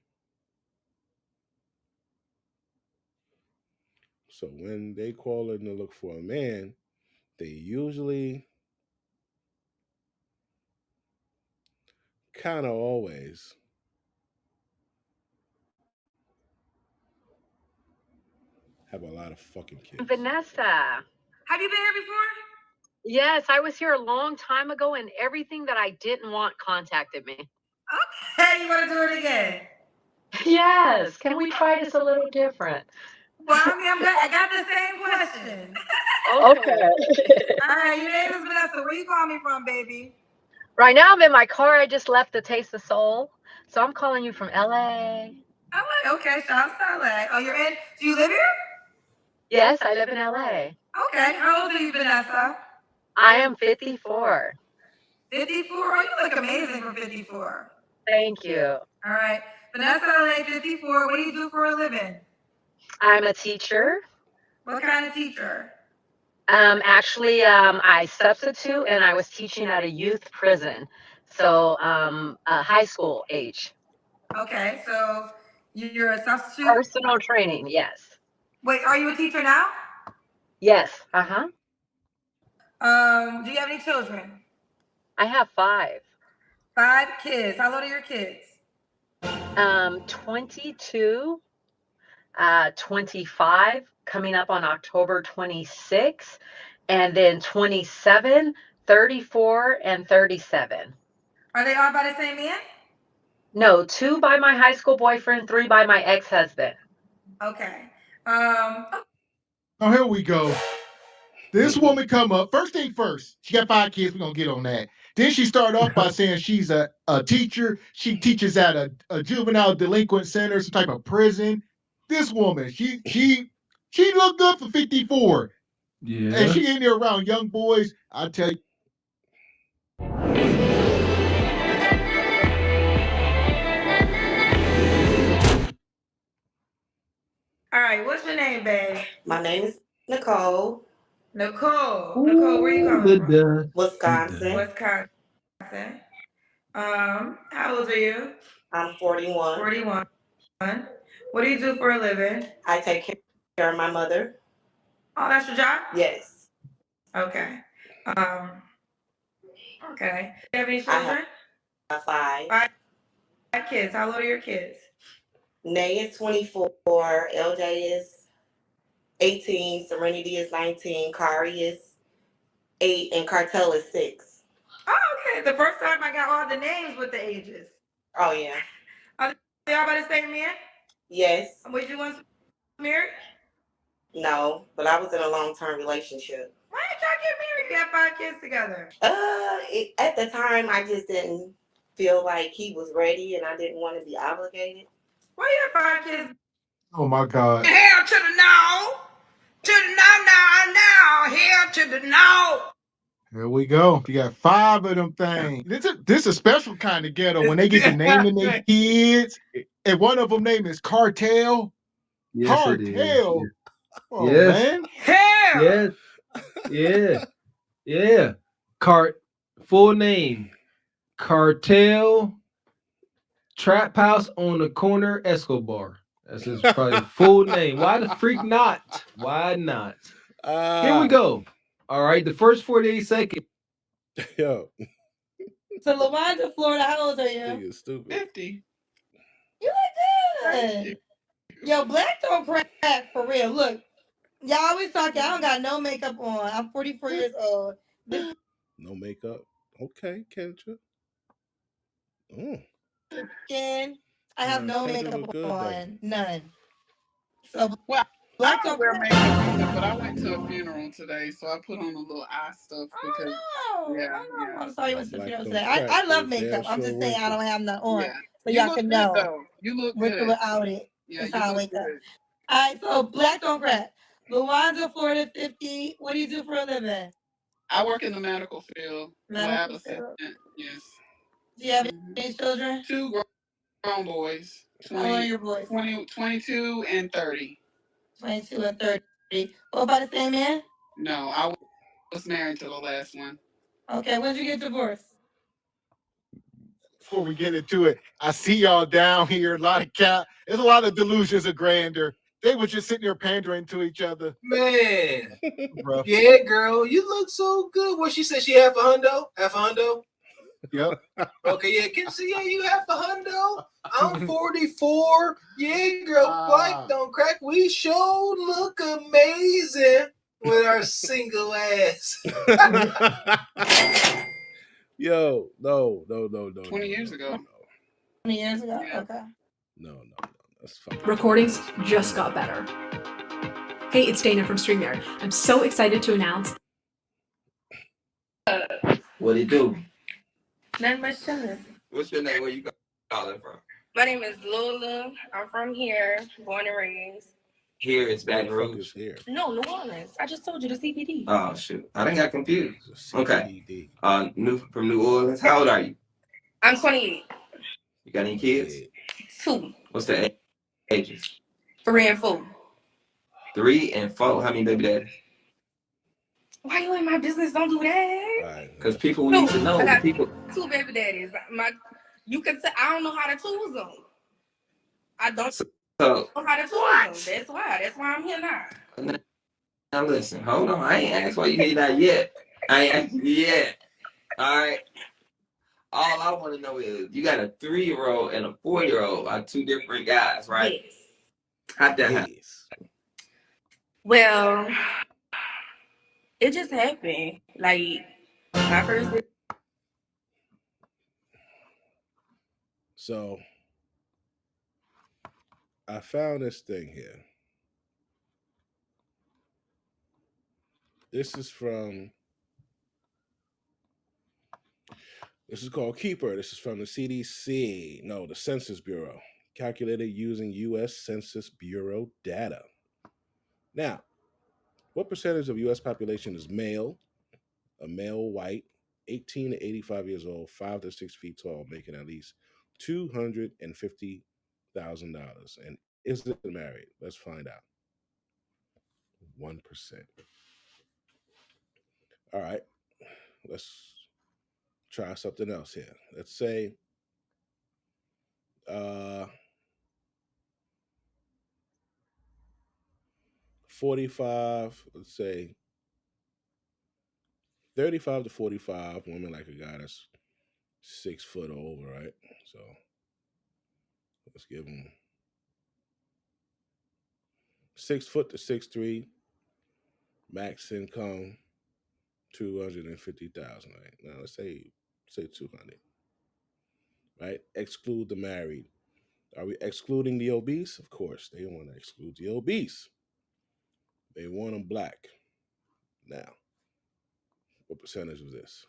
So when they call in to look for a man, they usually kind of always have a lot of fucking kids. Vanessa. Have you been here before? Yes, I was here a long time ago and everything that I didn't want contacted me. Hey, you want to do it again? Yes, can we try this a little different? Well, I mean, I got the same question. Okay. All right, your name is Vanessa. Where you calling me from, baby? Right now I'm in my car. I just left the Taste of Soul. So I'm calling you from LA. LA. Okay, shout out to LA. Oh, you're in? Do you live here? Yes, I live in LA. Okay. How old are you, Vanessa? I am 54. 54? Oh, you look amazing for 54. Thank you. All right. Vanessa LA, 54. What do you do for a living? I'm a teacher. What kind of teacher? Actually, I substitute and I was teaching at a youth prison. So, high school age. Okay, so you're a substitute? Personal training, yes. Wait, are you a teacher now? Yes, uh-huh. Do you have any children? I have 5. 5 kids. How old are your kids? 22, 25, coming up on October 26, and then 27, 34, and 37. Are they all by the same man? No, 2 by my high school boyfriend, 3 by my ex-husband. Okay. Oh, here we go. This woman come up. First thing first, she got 5 kids. We're gonna get on that. Then she started off by saying she's a teacher. She teaches at a juvenile delinquent center, some type of prison. This woman, she looked good for 54. Yeah. And she in there around young boys. I tell you. name, babe? My name is Nicole. Nicole. Nicole, where you Ooh, calling the from? done. Wisconsin. Wisconsin. How old are you? I'm 41. 41. What do you do for a living? I take care of my mother. Oh, that's your job? Yes. Okay. Okay. Do you have any I children? have 5. 5 kids. How old are your kids? Nay is 24. LJ is 18. Serenity is 19. Kari is 8. And Cartel is 6. Oh, okay. The first time I got all the names with the ages. Oh, yeah. Are they all by the same man? Yes. Would you want to marry? No, but I was in a long-term relationship. Why did y'all get married? You had 5 kids together. At the time, I just didn't feel like he was ready, and I didn't want to be obligated. Why you have 5 kids? Oh my God. Hell to the no. To the no. Hell to the no. Here we go. You got 5 of them things. This a special kind of ghetto when they get to naming their kids, and one of them name is Cartel. Yes, it is. Cartel. Oh Yes. man. Hell. Yes. Yeah. Yeah. Full name. Cartel Trap House on the Corner Escobar. That's his probably full name. Why the freak not? Why not? Here we go. All right. The first 48 seconds. Yo, So LaWanda, Florida, how old are you? nigga stupid. 50. You look good. Yo, black don't crack for real. Look, y'all always talking. I don't got no makeup on. I'm 44 years old. This No makeup. Okay, Kendra. Mm. skin, I have no Kendra makeup look good though. on. None. So Well, black I don't don't wear crack. makeup either, but I went to a funeral today, so I put on a little eye stuff because, yeah, Oh, yeah, I'm sorry you No, went to the black funeral don't today. crack, I but love it damn makeup. I'm sure just saying I wrinkle. don't have none on. yeah. So You y'all look can good know though. You look with or good. without it. Yeah, It's you how I look wake up. good. All right, so black don't crack. Luanza, Florida, 50. What do you do for a living? I work in the medical field, lab Medical assistant. field. Yes. Do you have any children? 2 grown boys, How old are 20, your boys? 22 and 30. 22 and 30. Both by the same man? No, I was married to the last one. Okay, when did you get divorced? Before we get into it, I see y'all down here. A lot of there's a lot of delusions of grandeur. They were just sitting there pandering to each other. Man. Rough. Yeah, girl. You look so good. What she said she half a hundo? Half a hundo? Yep. Okay, yeah. Can see, yeah, you half a hundo. I'm 44. Yeah, girl. Black don't crack. We sure look amazing with our single ass. Yo, no. 20 years ago. 20 years ago? Yeah. Okay. No. That's fucking Recordings just got better. Hey, it's Dana from StreamYard. I'm so excited to announce. What it do? Nothing much chilling. What's your name? Where you calling from? My name is Lula. I'm from here, born and raised. Here is Where Baton the fuck Rouge. is here? No, New Orleans. I just told you the CBD. Oh shoot, I didn't got confused. The Okay. CBD. From New Orleans. How old are you? I'm 28. You got any kids? 2. What's the ages? 3 and 4. 3 and 4. How many baby daddies? Why you in my business? Don't do that. Alright. Because people need to know. I got People. 2 baby daddies. You can say I don't know how to choose them. I don't So know how to choose them. That's why I'm here now. now listen, hold on. I ain't asked why you here not yet. I ain't asked you yet. All right. All I want to know is you got a 3-year-old and a 4-year-old are 2 different guys, right? Yes. How'd that happen? Well, it just happened. Like my first. So I found this thing here. This is called Keeper. This is from the CDC. No, the Census Bureau. Calculated using US Census Bureau data. Now, what percentage of US population is male? A male white, 18 to 85 years old, 5 to 6 feet tall, making at least $250,000. And is it married? Let's find out. 1%. All right, let's try something else here. Let's say uh 45, let's say 35 to 45 women like a guy that's 6 foot or over, right? So let's give them 6 foot to 6'3", max income 250,000. Right now, let's say 200. Right, exclude the married. Are we excluding the obese? Of course, they want to exclude the obese. They want them black. Now, what percentage of this?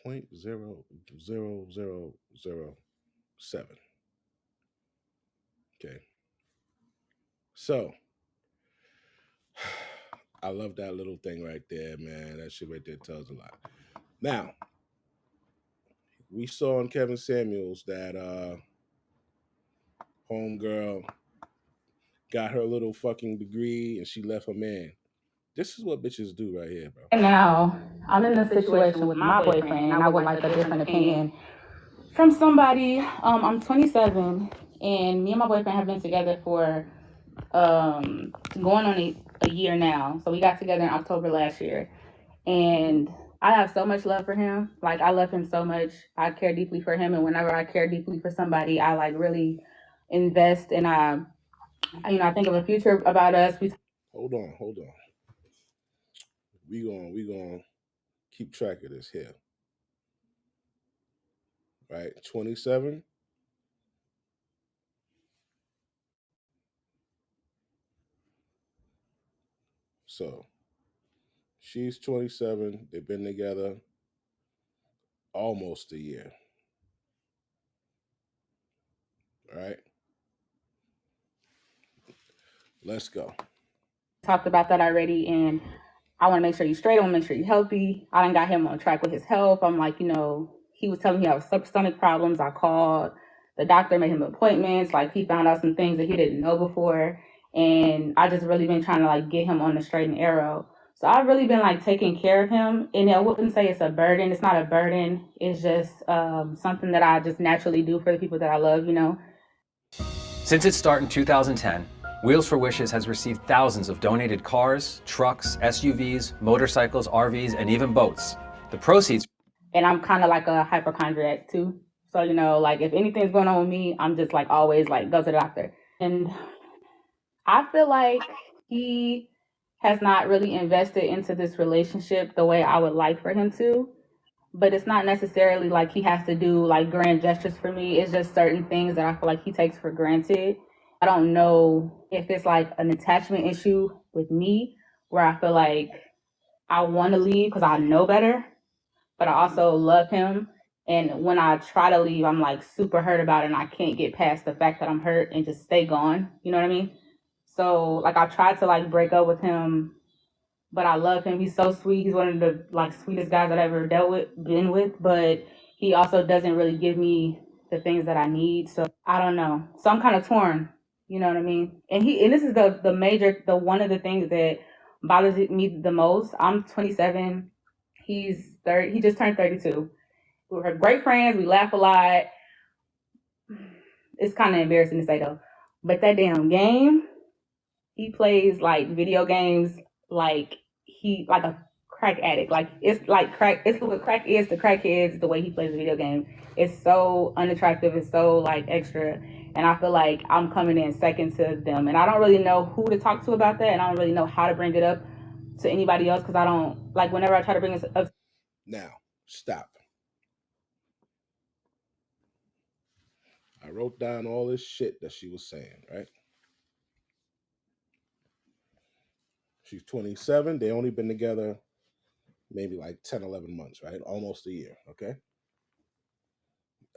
0.0007. Okay, so I love that little thing right there, man. That shit right there tells a lot. Now, we saw in Kevin Samuels that homegirl got her little fucking degree and she left her man. This is what bitches do right here, bro. And now I'm in a situation with my boyfriend, and I would like a different opinion from somebody. I'm 27, and me and my boyfriend have been together for going on a year now. So we got together in October last year, and I have so much love for him. Like, I love him so much. I care deeply for him, and whenever I care deeply for somebody, I like really invest, and I think of a future about us. Hold on. We gonna keep track of this here. Right? 27. So she's 27. They've been together almost a year. All right. Let's go. Talked about that already, and I want to make sure you're straight. I want to make sure you're healthy. I done got him on track with his health. I'm like, he was telling me he had stomach problems. I called the doctor, made him appointments. Like, he found out some things that he didn't know before, and I just really been trying to like get him on the straight and arrow. So I've really been like taking care of him, and I wouldn't say it's a burden. It's not a burden. It's just something that I just naturally do for the people that I love. Since its start in 2010, Wheels for Wishes has received thousands of donated cars, trucks, SUVs, motorcycles, RVs, and even boats. The proceeds. And I'm kind of like a hypochondriac too. So, like, if anything's going on with me, I'm just like always like go to the doctor. And I feel like he has not really invested into this relationship the way I would like for him to. But it's not necessarily like he has to do like grand gestures for me. It's just certain things that I feel like he takes for granted. I don't know if it's like an attachment issue with me where I feel like I want to leave because I know better, but I also love him. And when I try to leave, I'm like super hurt about it, and I can't get past the fact that I'm hurt and just stay gone. You know what I mean? So like I tried to like break up with him, but I love him. He's so sweet. He's one of the like sweetest guys I've ever been with, but he also doesn't really give me the things that I need. So I don't know. So I'm kind of torn. You know what I mean? And this is the one of the things that bothers me the most. I'm 27. He's 30. He just turned 32. We're great friends. We laugh a lot. It's kind of embarrassing to say though, but that damn game, he plays like video games like he like a crack addict. Like, it's like crack. It's what crack is to crackheads. The way he plays the video game, it's so unattractive. It's so like extra, and I feel like I'm coming in second to them, and I don't really know who to talk to about that, and I don't really know how to bring it up to anybody else because I don't like whenever I try to bring it up. Now, stop. I wrote down all this shit that she was saying, right? She's 27. They only been together maybe like 10, 11 months, right? Almost a year, okay?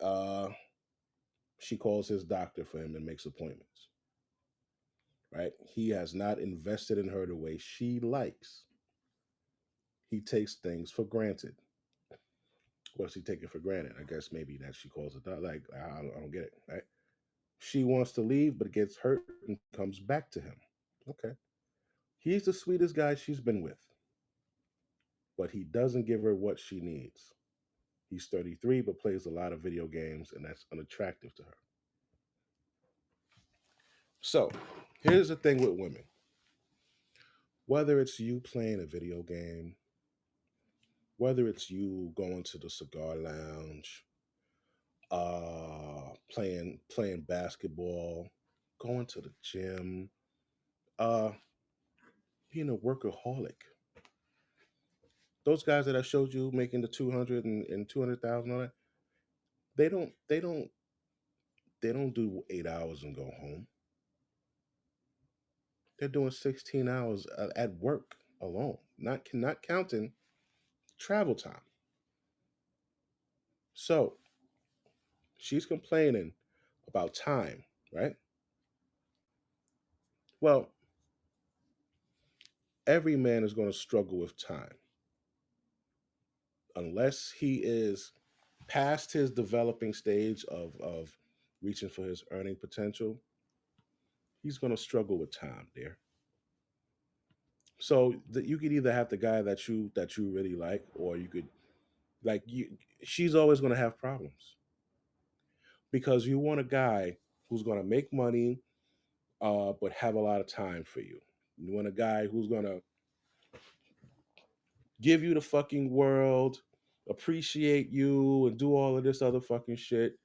Uh, she calls his doctor for him and makes appointments, right? He has not invested in her the way she likes. He takes things for granted. What's he taking for granted? I guess maybe that she calls it like, I don't get it, right? She wants to leave, but gets hurt and comes back to him. Okay. He's the sweetest guy she's been with, but he doesn't give her what she needs. He's 33 but plays a lot of video games, and that's unattractive to her. So, here's the thing with women. Whether it's you playing a video game, whether it's you going to the cigar lounge, playing basketball, going to the gym, uh, being a workaholic. Those guys that I showed you making the 200 and 200,000 on it, they don't they don't they don't do 8 hours and go home. They're doing 16 hours at work alone, not counting travel time. So she's complaining about time, right? Well, every man is going to struggle with time unless he is past his developing stage of reaching for his earning potential. He's going to struggle with time there. So that you could either have the guy that you really like, or you could like you. She's always going to have problems because you want a guy who's going to make money, but have a lot of time for you. You want a guy who's going to give you the fucking world, appreciate you, and do all of this other fucking shit,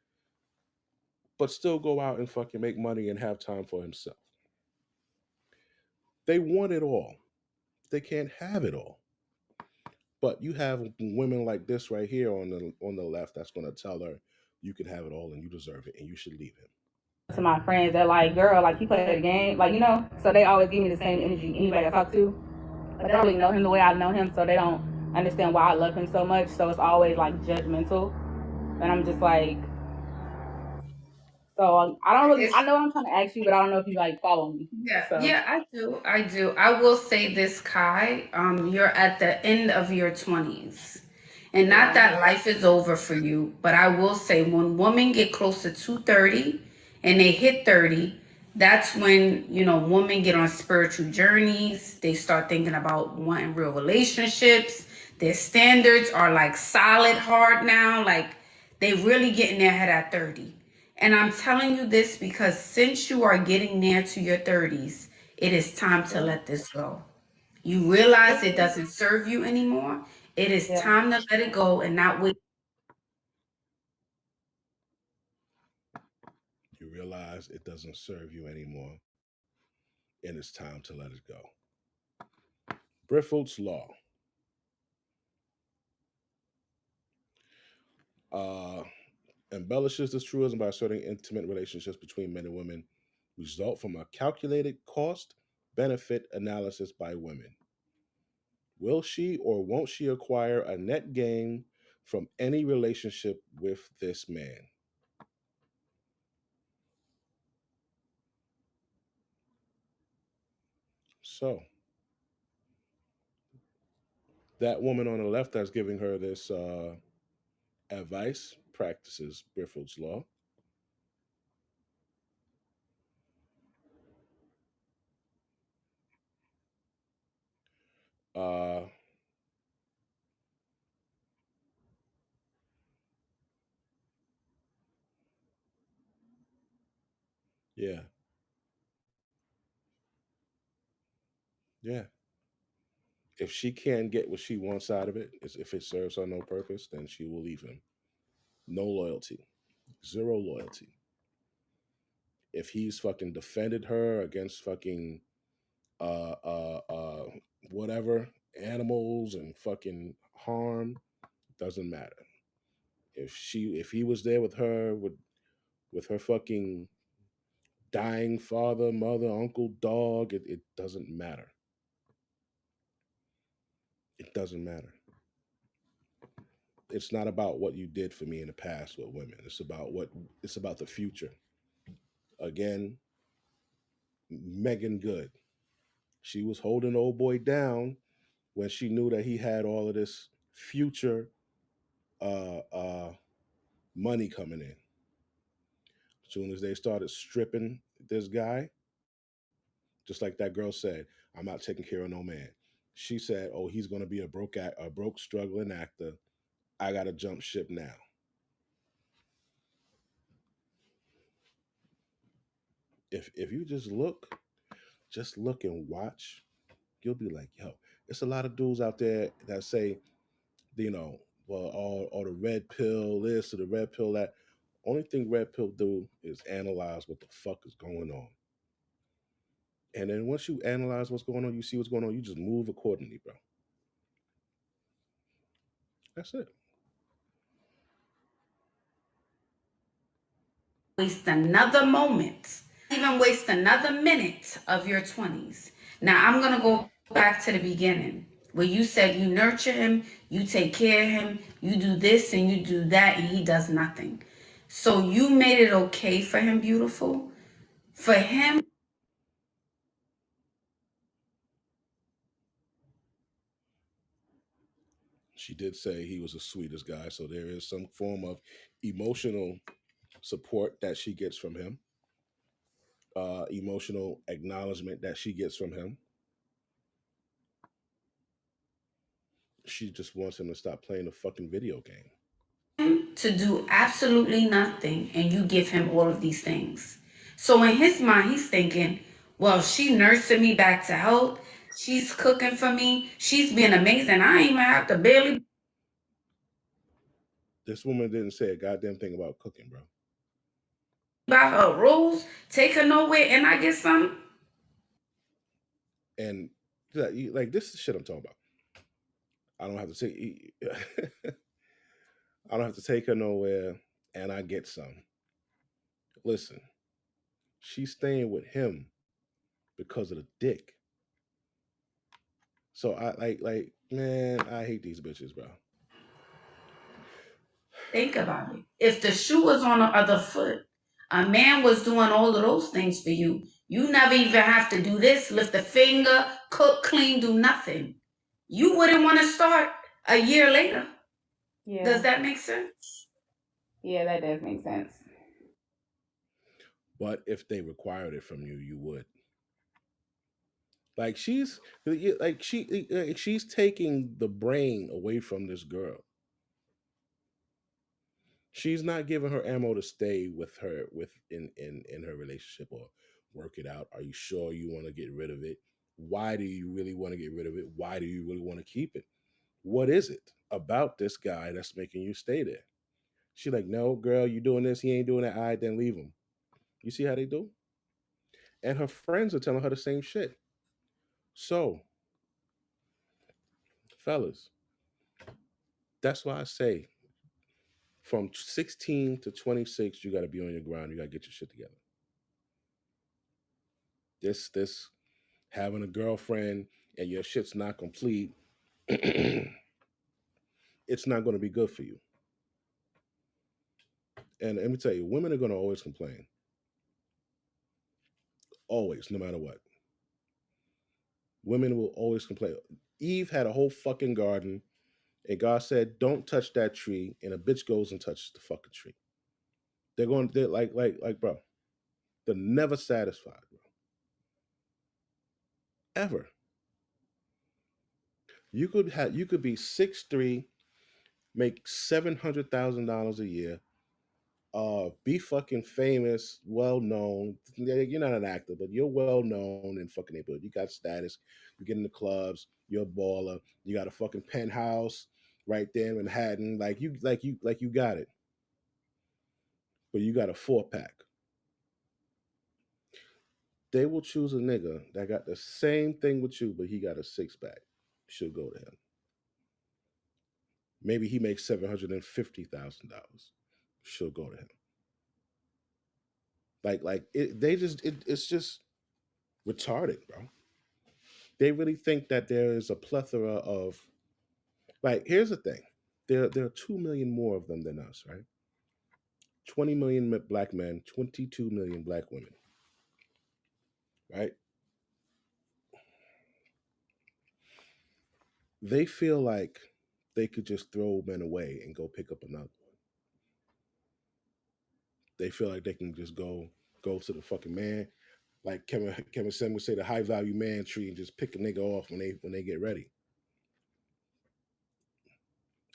but still go out and fucking make money and have time for himself. They want it all. They can't have it all. But you have women like this right here on the left that's going to tell her you can have it all and you deserve it and you should leave him. To my friends that like, girl, like he play the game, like so they always give me the same energy. Anybody I talk to, but they don't really know him the way I know him, so they don't understand why I love him so much. So it's always like judgmental, and I'm just like, so I don't really. I know what I'm trying to ask you, but I don't know if you like follow me. Yeah, So yeah, I do. I do. I will say this, Kai. You're at the end of your 20s. And not yeah, that life is over for you, but I will say when women get closer to 30 and they hit 30, that's when, women get on spiritual journeys. They start thinking about wanting real relationships. Their standards are like solid hard now. Like they really get in their head at 30. And I'm telling you this because since you are getting near to your 30s, it is time to let this go. You realize it doesn't serve you anymore. It is yeah, time to let it go and not wait. You realize it doesn't serve you anymore and it's time to let it go. Briffelt's Law. Uh, embellishes this truism by asserting intimate relationships between men and women result from a calculated cost benefit analysis by women. Will she or won't she acquire a net gain from any relationship with this man? So, that woman on the left that's giving her this advice practices Briffelt's Law. Uh, yeah, yeah. If she can't get what she wants out of it, if it serves her no purpose, then she will leave him. No loyalty, zero loyalty. If he's fucking defended her against fucking uh uh uh whatever animals and fucking harm, doesn't matter. If he was there with her with her fucking dying father, mother, uncle, dog, it doesn't matter. It doesn't matter. It's not about what you did for me in the past with women. It's about the future. Again, Megan Good. She was holding old boy down when she knew that he had all of this future uh, uh, money coming in. As soon as they started stripping this guy, just like that girl said, I'm not taking care of no man. She said, "Oh, he's gonna be a broke, struggling actor. I gotta jump ship now." If you just look and watch, you'll be like, "Yo, it's a lot of dudes out there that say, you know, well, all the red pill this or the red pill that." Only thing red pill do is analyze what the fuck is going on. And then once you analyze what's going on, you see what's going on, you just move accordingly, bro. That's it. Waste another moment, even waste another minute of your 20s. Now, I'm going to go back to the beginning where you said you nurture him, you take care of him, you do this and you do that, and he does nothing. So you made it okay for him, beautiful. For him, She did say he was the sweetest guy, so there is some form of emotional support that she gets from him, emotional acknowledgement that she gets from him. She just wants him to stop playing the fucking video game. to do absolutely nothing and you give him all of these things. So in his mind, he's thinking, well, she nursing me back to health. She's cooking for me. She's being amazing. I ain't even have to barely This woman didn't say a goddamn thing about cooking, bro. buy her rules, take her nowhere, and I get some. And like this is shit I'm talking about. I don't have to say I don't have to take her nowhere, and I get some. Listen, she's staying with him because of the dick. So I like man, I hate these bitches, bro. Think about it. If the shoe was on the other foot, a man was doing all of those things for you. You never even have to do this, lift a finger, cook, clean, do nothing. You wouldn't want to start a year later. Yeah. Does that make sense? Yeah, that does make sense. But if they required it from you, you would. Like she's taking the brain away from this girl. She's not giving her ammo to stay with her in her relationship or work it out. Are you sure you want to get rid of it? Why do you really want to get rid of it? Why do you really want to keep it? What is it about this guy that's making you stay there? She like, no, girl, you doing this, he ain't doing that. All right, then leave him. You see how they do? And her friends are telling her the same shit. So, fellas, that's why I say from 16 to 26, you got to be on your grind. You got to get your shit together. This having a girlfriend and your shit's not complete, it's not going to be good for you. And let me tell you, women are going to always complain. Always, no matter what. Women will always complain. Eve had a whole fucking garden, and God said, "Don't touch that tree," and a bitch goes and touches the fucking tree. They're like, bro, they're never satisfied, bro. Ever. You could be 6'3", make $700,000 a year, be fucking famous, well known. You're not an actor, but you're well known in fucking neighborhood. You got status. You get in the clubs. You're a baller. You got a fucking penthouse right there in Manhattan. Like you got it. But you got a 4-pack. They will choose a nigga that got the same thing with you, but he got a 6-pack. She'll go to him. Maybe he makes $750,000. She'll go to him. It's just retarded, bro. They really think that there is a plethora of like. Here's the thing: there are 2 million more of them than us, right? 20 million black men, 22 million black women, right? They feel like they could just throw men away and go pick up another one. They feel like they can just go to the fucking man. like Kevin Sim would say, the high value man tree, and just pick a nigga off when they get ready.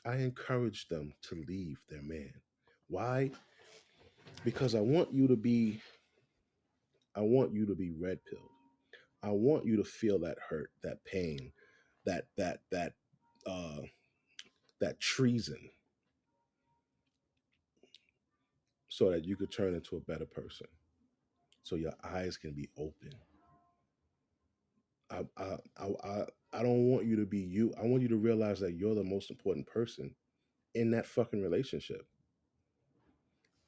I encourage them to leave their man. Why? Because I want you to be red pilled. I want you to feel that hurt, that pain, that uh that treason, so that you could turn into a better person. So your eyes can be open. I I I don't want you to be you. I want you to realize that you're the most important person in that fucking relationship.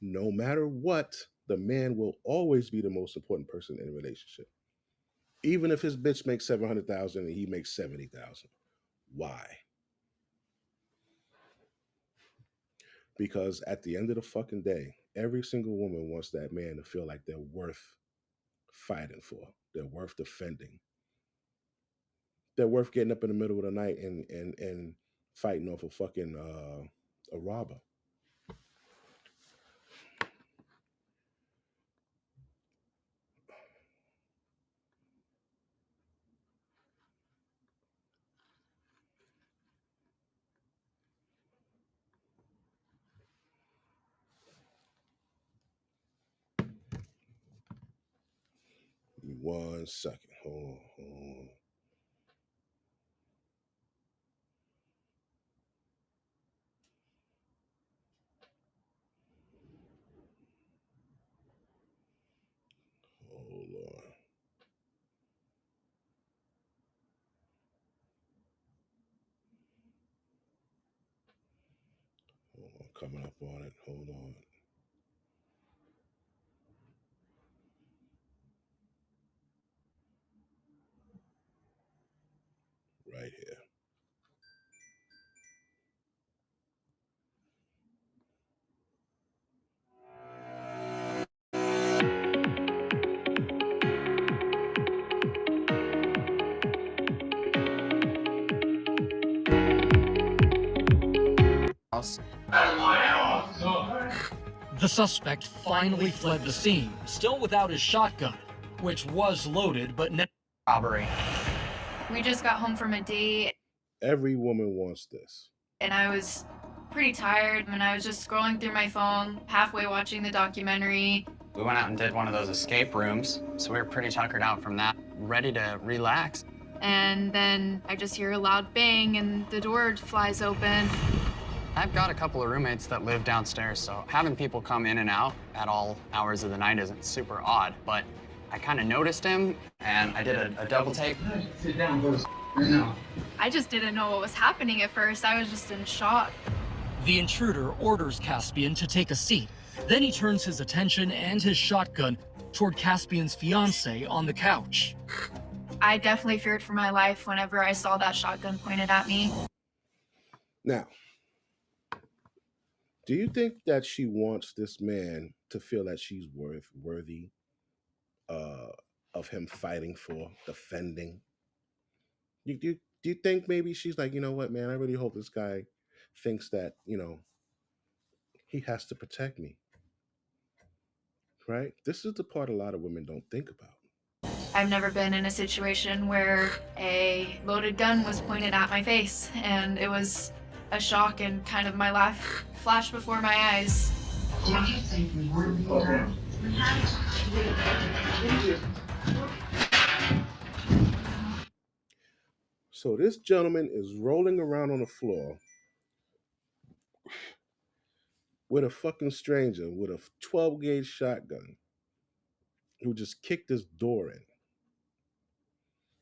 No matter what, the man will always be the most important person in a relationship. Even if his bitch makes 700,000 and he makes 70,000. Why? Because at the end of the fucking day, every single woman wants that man to feel like they're worth fighting for. They're worth defending. They're worth getting up in the middle of the night and fighting off a fucking a robber. Give me 1 second. Hold on. Hold on. Hold on. Coming up on it. Hold on. Right here. House. The suspect finally fled the scene, still without his shotgun, which was loaded but never robbery. We just got home from a date. Every woman wants this. And I was pretty tired, and I was just scrolling through my phone, halfway watching the documentary. We went out and did one of those escape rooms, so we were pretty tuckered out from that, ready to relax. And then I just hear a loud bang, and the door flies open. I've got a couple of roommates that live downstairs, so having people come in and out at all hours of the night isn't super odd, but I kind of noticed him, and I did a double take. Sit down, go to right now. I just didn't know what was happening at first. I was just in shock. The intruder orders Caspian to take a seat. Then he turns his attention and his shotgun toward Caspian's fiancée on the couch. I definitely feared for my life whenever I saw that shotgun pointed at me. Now, do you think that she wants this man to feel that she's worthy uh, of him fighting for, defending? Do you think maybe she's like, you know what, man, I really hope this guy thinks that, he has to protect me. Right? This is the part a lot of women don't think about. I've never been in a situation where a loaded gun was pointed at my face, and it was a shock, and kind of my life flashed before my eyes. So this gentleman is rolling around on the floor with a fucking stranger with a 12 gauge shotgun who just kicked his door in.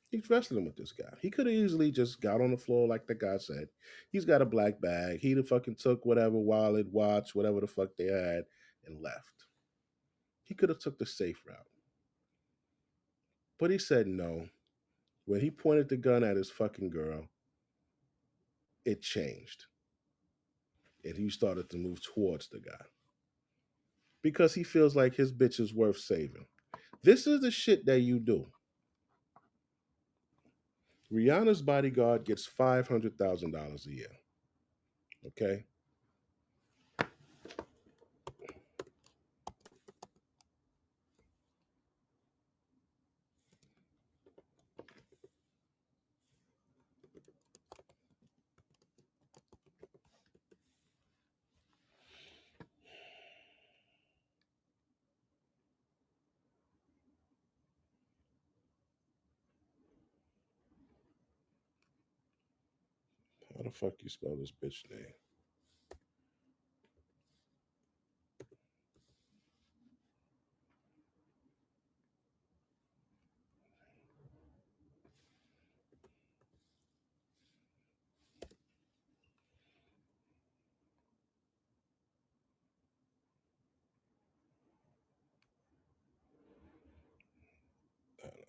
He's wrestling with this guy. He could have easily just got on the floor like the guy said. He's got a black bag. He'd have fucking took whatever wallet, watch, whatever the fuck they had, and left. He could have took the safe route. But he said no. When he pointed the gun at his fucking girl, it changed. And he started to move towards the guy. Because he feels like his bitch is worth saving. This is the shit that you do. Rihanna's bodyguard gets $500,000 a year. Okay? How the fuck you spell this bitch name?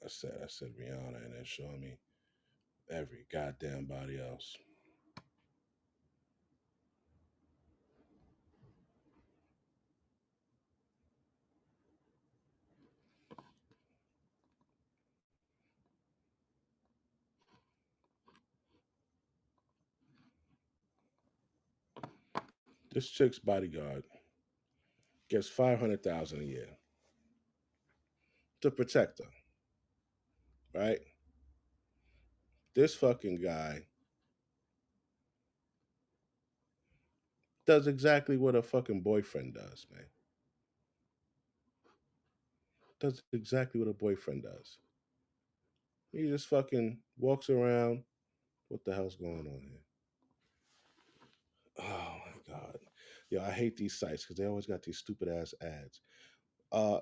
I said Rihanna, and then showing me every goddamn body else. This chick's bodyguard gets $500,000 a year to protect her, right? This fucking guy does exactly what a fucking boyfriend does, man. Does exactly what a boyfriend does. He just fucking walks around. What the hell's going on here? Oh my god. Yo, I hate these sites because they always got these stupid ass ads.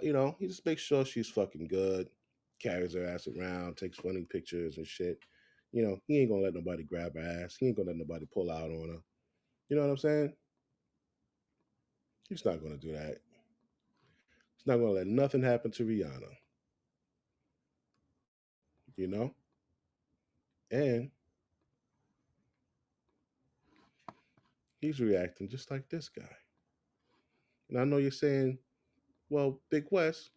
He just makes sure she's fucking good, carries her ass around, takes funny pictures and shit. He ain't gonna let nobody grab her ass. He ain't gonna let nobody pull out on her. You know what I'm saying? He's not gonna do that. He's not gonna let nothing happen to Rihanna. You know? And he's reacting just like this guy. And I know you're saying, well, Big West,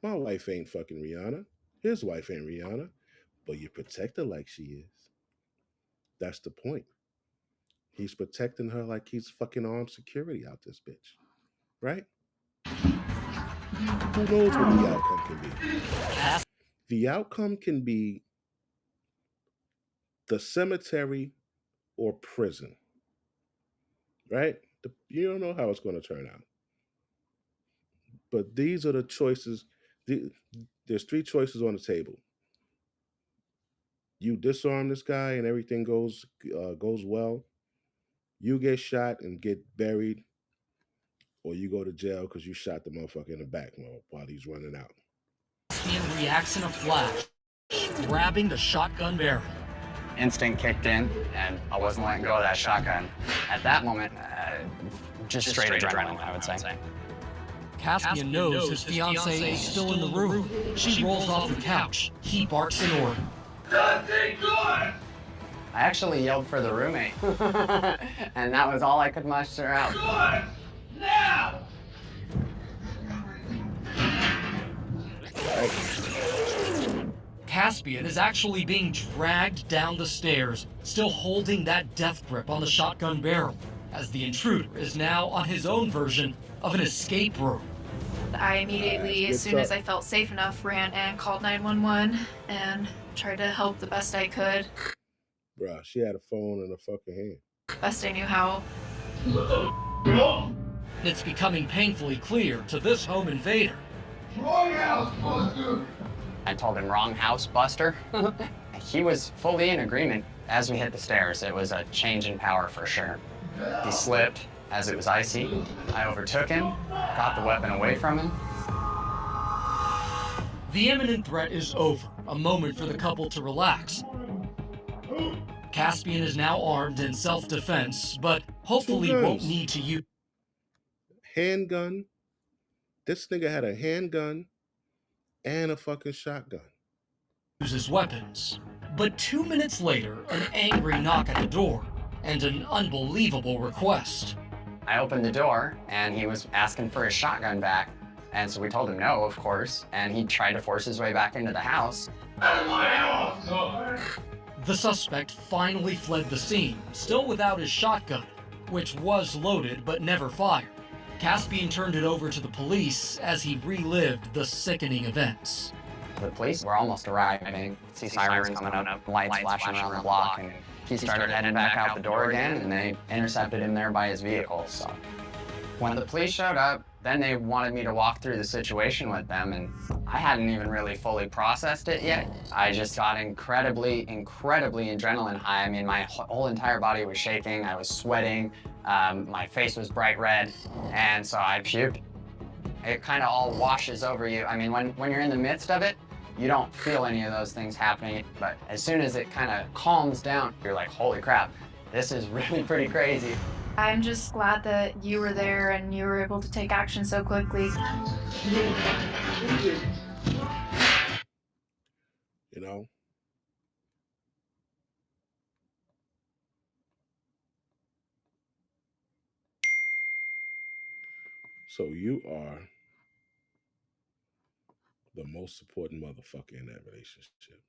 my wife ain't fucking Rihanna. His wife ain't Rihanna. But you protect her like she is. That's the point. He's protecting her like he's fucking armed security out this bitch. Right? Who knows what the outcome can be? The outcome can be the cemetery or prison. Right? You don't know how it's going to turn out. But these are the choices. There's 3 choices on the table. You disarm this guy and everything goes well. You get shot and get buried, or you go to jail because you shot the motherfucker in the back while he's running out. Caspian reacts in a flash, grabbing the shotgun barrel. Instinct kicked in, and I wasn't letting go of that shotgun. At that moment, just straight adrenaline, I would say. Caspian knows his fiancée is still in the room. She rolls off the couch. He barks in order. Nothing good! I actually yelled for the roommate, and that was all I could muster out. Good! Now! Caspian is actually being dragged down the stairs, still holding that death grip on the shotgun barrel, as the intruder is now on his own version of an escape rope. I immediately, as soon as I felt safe enough, ran and called 911 and tried to help the best I could. Bruh, she had a phone in her fucking hand. Best I knew how. It's becoming painfully clear to this home invader. Wrong house, Buster! I told him wrong house, Buster. He was fully in agreement. As we hit the stairs, it was a change in power for sure. He slipped as it was icy. I overtook him, got the weapon away from him. The imminent threat is over, a moment for the couple to relax. Caspian is now armed in self-defense, but hopefully won't need to use handgun. This nigga had a handgun and a fucking shotgun. Uses weapons. But 2 minutes later, an angry knock at the door and an unbelievable request. I opened the door, and he was asking for his shotgun back. And so we told him no, of course, and he tried to force his way back into the house. Out of my house! The suspect finally fled the scene, still without his shotgun, which was loaded but never fired. Caspian turned it over to the police as he relived the sickening events. The police were almost arriving. See sirens coming up, lights flashing around the block, and he started heading back out the door again, and they intercepted him there by his vehicle. So when the police showed up, Then they wanted me to walk through the situation with them, and I hadn't even really fully processed it yet. I just got incredibly adrenaline high. I mean, my whole entire body was shaking. I was sweating. My face was bright red, and so I puked. It kind of all washes over you. I mean, when you're in the midst of it, you don't feel any of those things happening. But as soon as it kind of calms down, you're like, holy crap, this is really pretty crazy. I'm just glad that you were there and you were able to take action so quickly. You know? So you are the most important motherfucker in that relationship.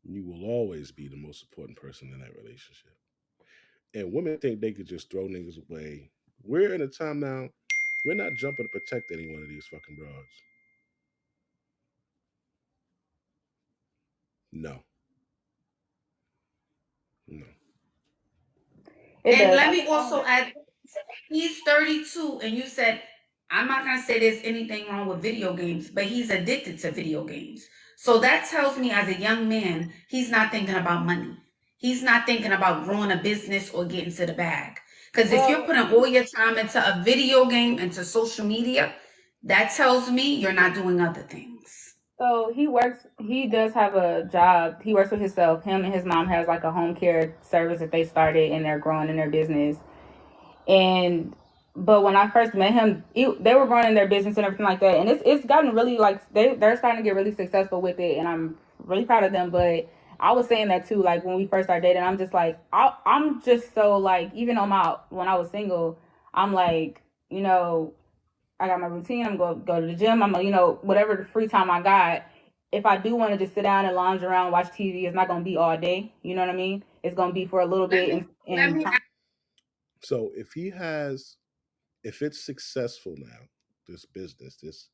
You will always be the most important person in that relationship. And women think they could just throw niggas away. We're in a time now, we're not jumping to protect any one of these fucking broads. No. No. And let me also add, he's 32, and you said, I'm not going to say there's anything wrong with video games, but he's addicted to video games. So that tells me as a young man, he's not thinking about money. He's not thinking about growing a business or getting to the bag. Because if you're putting all your time into a video game, into social media, that tells me you're not doing other things. So he does have a job. He works for himself. Him and his mom has like a home care service that they started, and they're growing in their business. But when I first met him, they were growing in their business and everything like that. And it's gotten really, like, they're starting to get really successful with it. And I'm really proud of them. But I was saying that too, like when we first started dating, I'm just like, I'm just so like, even when I was single, I'm like, I got my routine. I'm going to go to the gym. Whatever the free time I got, if I do want to just sit down and lounge around, watch TV, it's not going to be all day. You know what I mean? It's going to be for a little bit. So if it's successful now, this business, this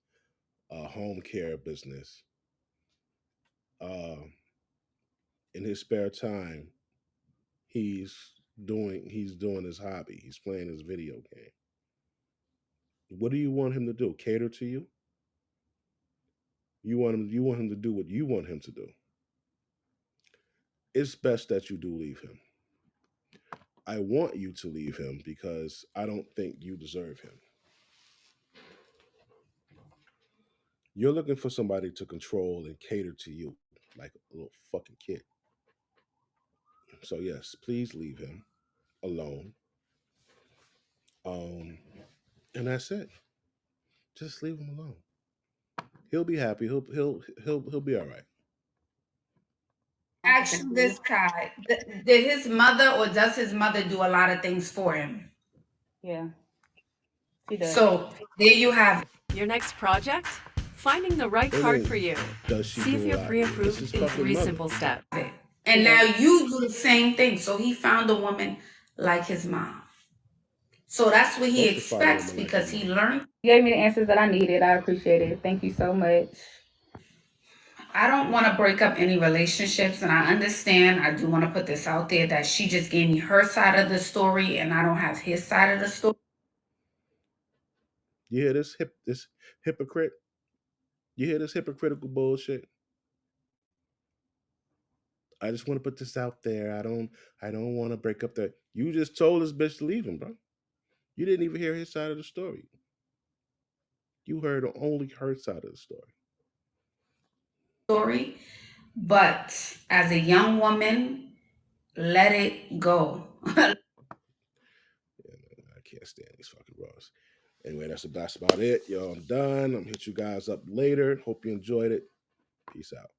home care business, uh, in his spare time, he's doing his hobby. He's playing his video game. What do you want him to do? Cater to you? You want him to do what you want him to do. It's best that you do leave him. I want you to leave him because I don't think you deserve him. You're looking for somebody to control and cater to you like a little fucking kid. So yes, please leave him alone. Um, and that's it. Just leave him alone. He'll be happy. He'll be all right. Ask you this, Kai. Did his mother or does his mother do a lot of things for him? Yeah, she does. So there you have it. Your next project? Finding the right card for you. Does she See if do a you're lot? pre-approved This is in fucking 3 mother. simple steps. And now you do the same thing. So he found a woman like his mom. So that's what he expects because he learned. You gave me the answers that I needed. I appreciate it. Thank you so much. I don't want to break up any relationships, and I understand. I do want to put this out there that she just gave me her side of the story, and I don't have his side of the story. You hear this hypocrite? You hear this hypocritical bullshit? I just want to put this out there. I don't want to break up that. You just told this bitch to leave him, bro. You didn't even hear his side of the story. You heard only her side of the Story, but as a young woman, let it go. I can't stand these fucking bras. Anyway, that's about it, yo. I'm done. I'm gonna hit you guys up later. Hope you enjoyed it. Peace out.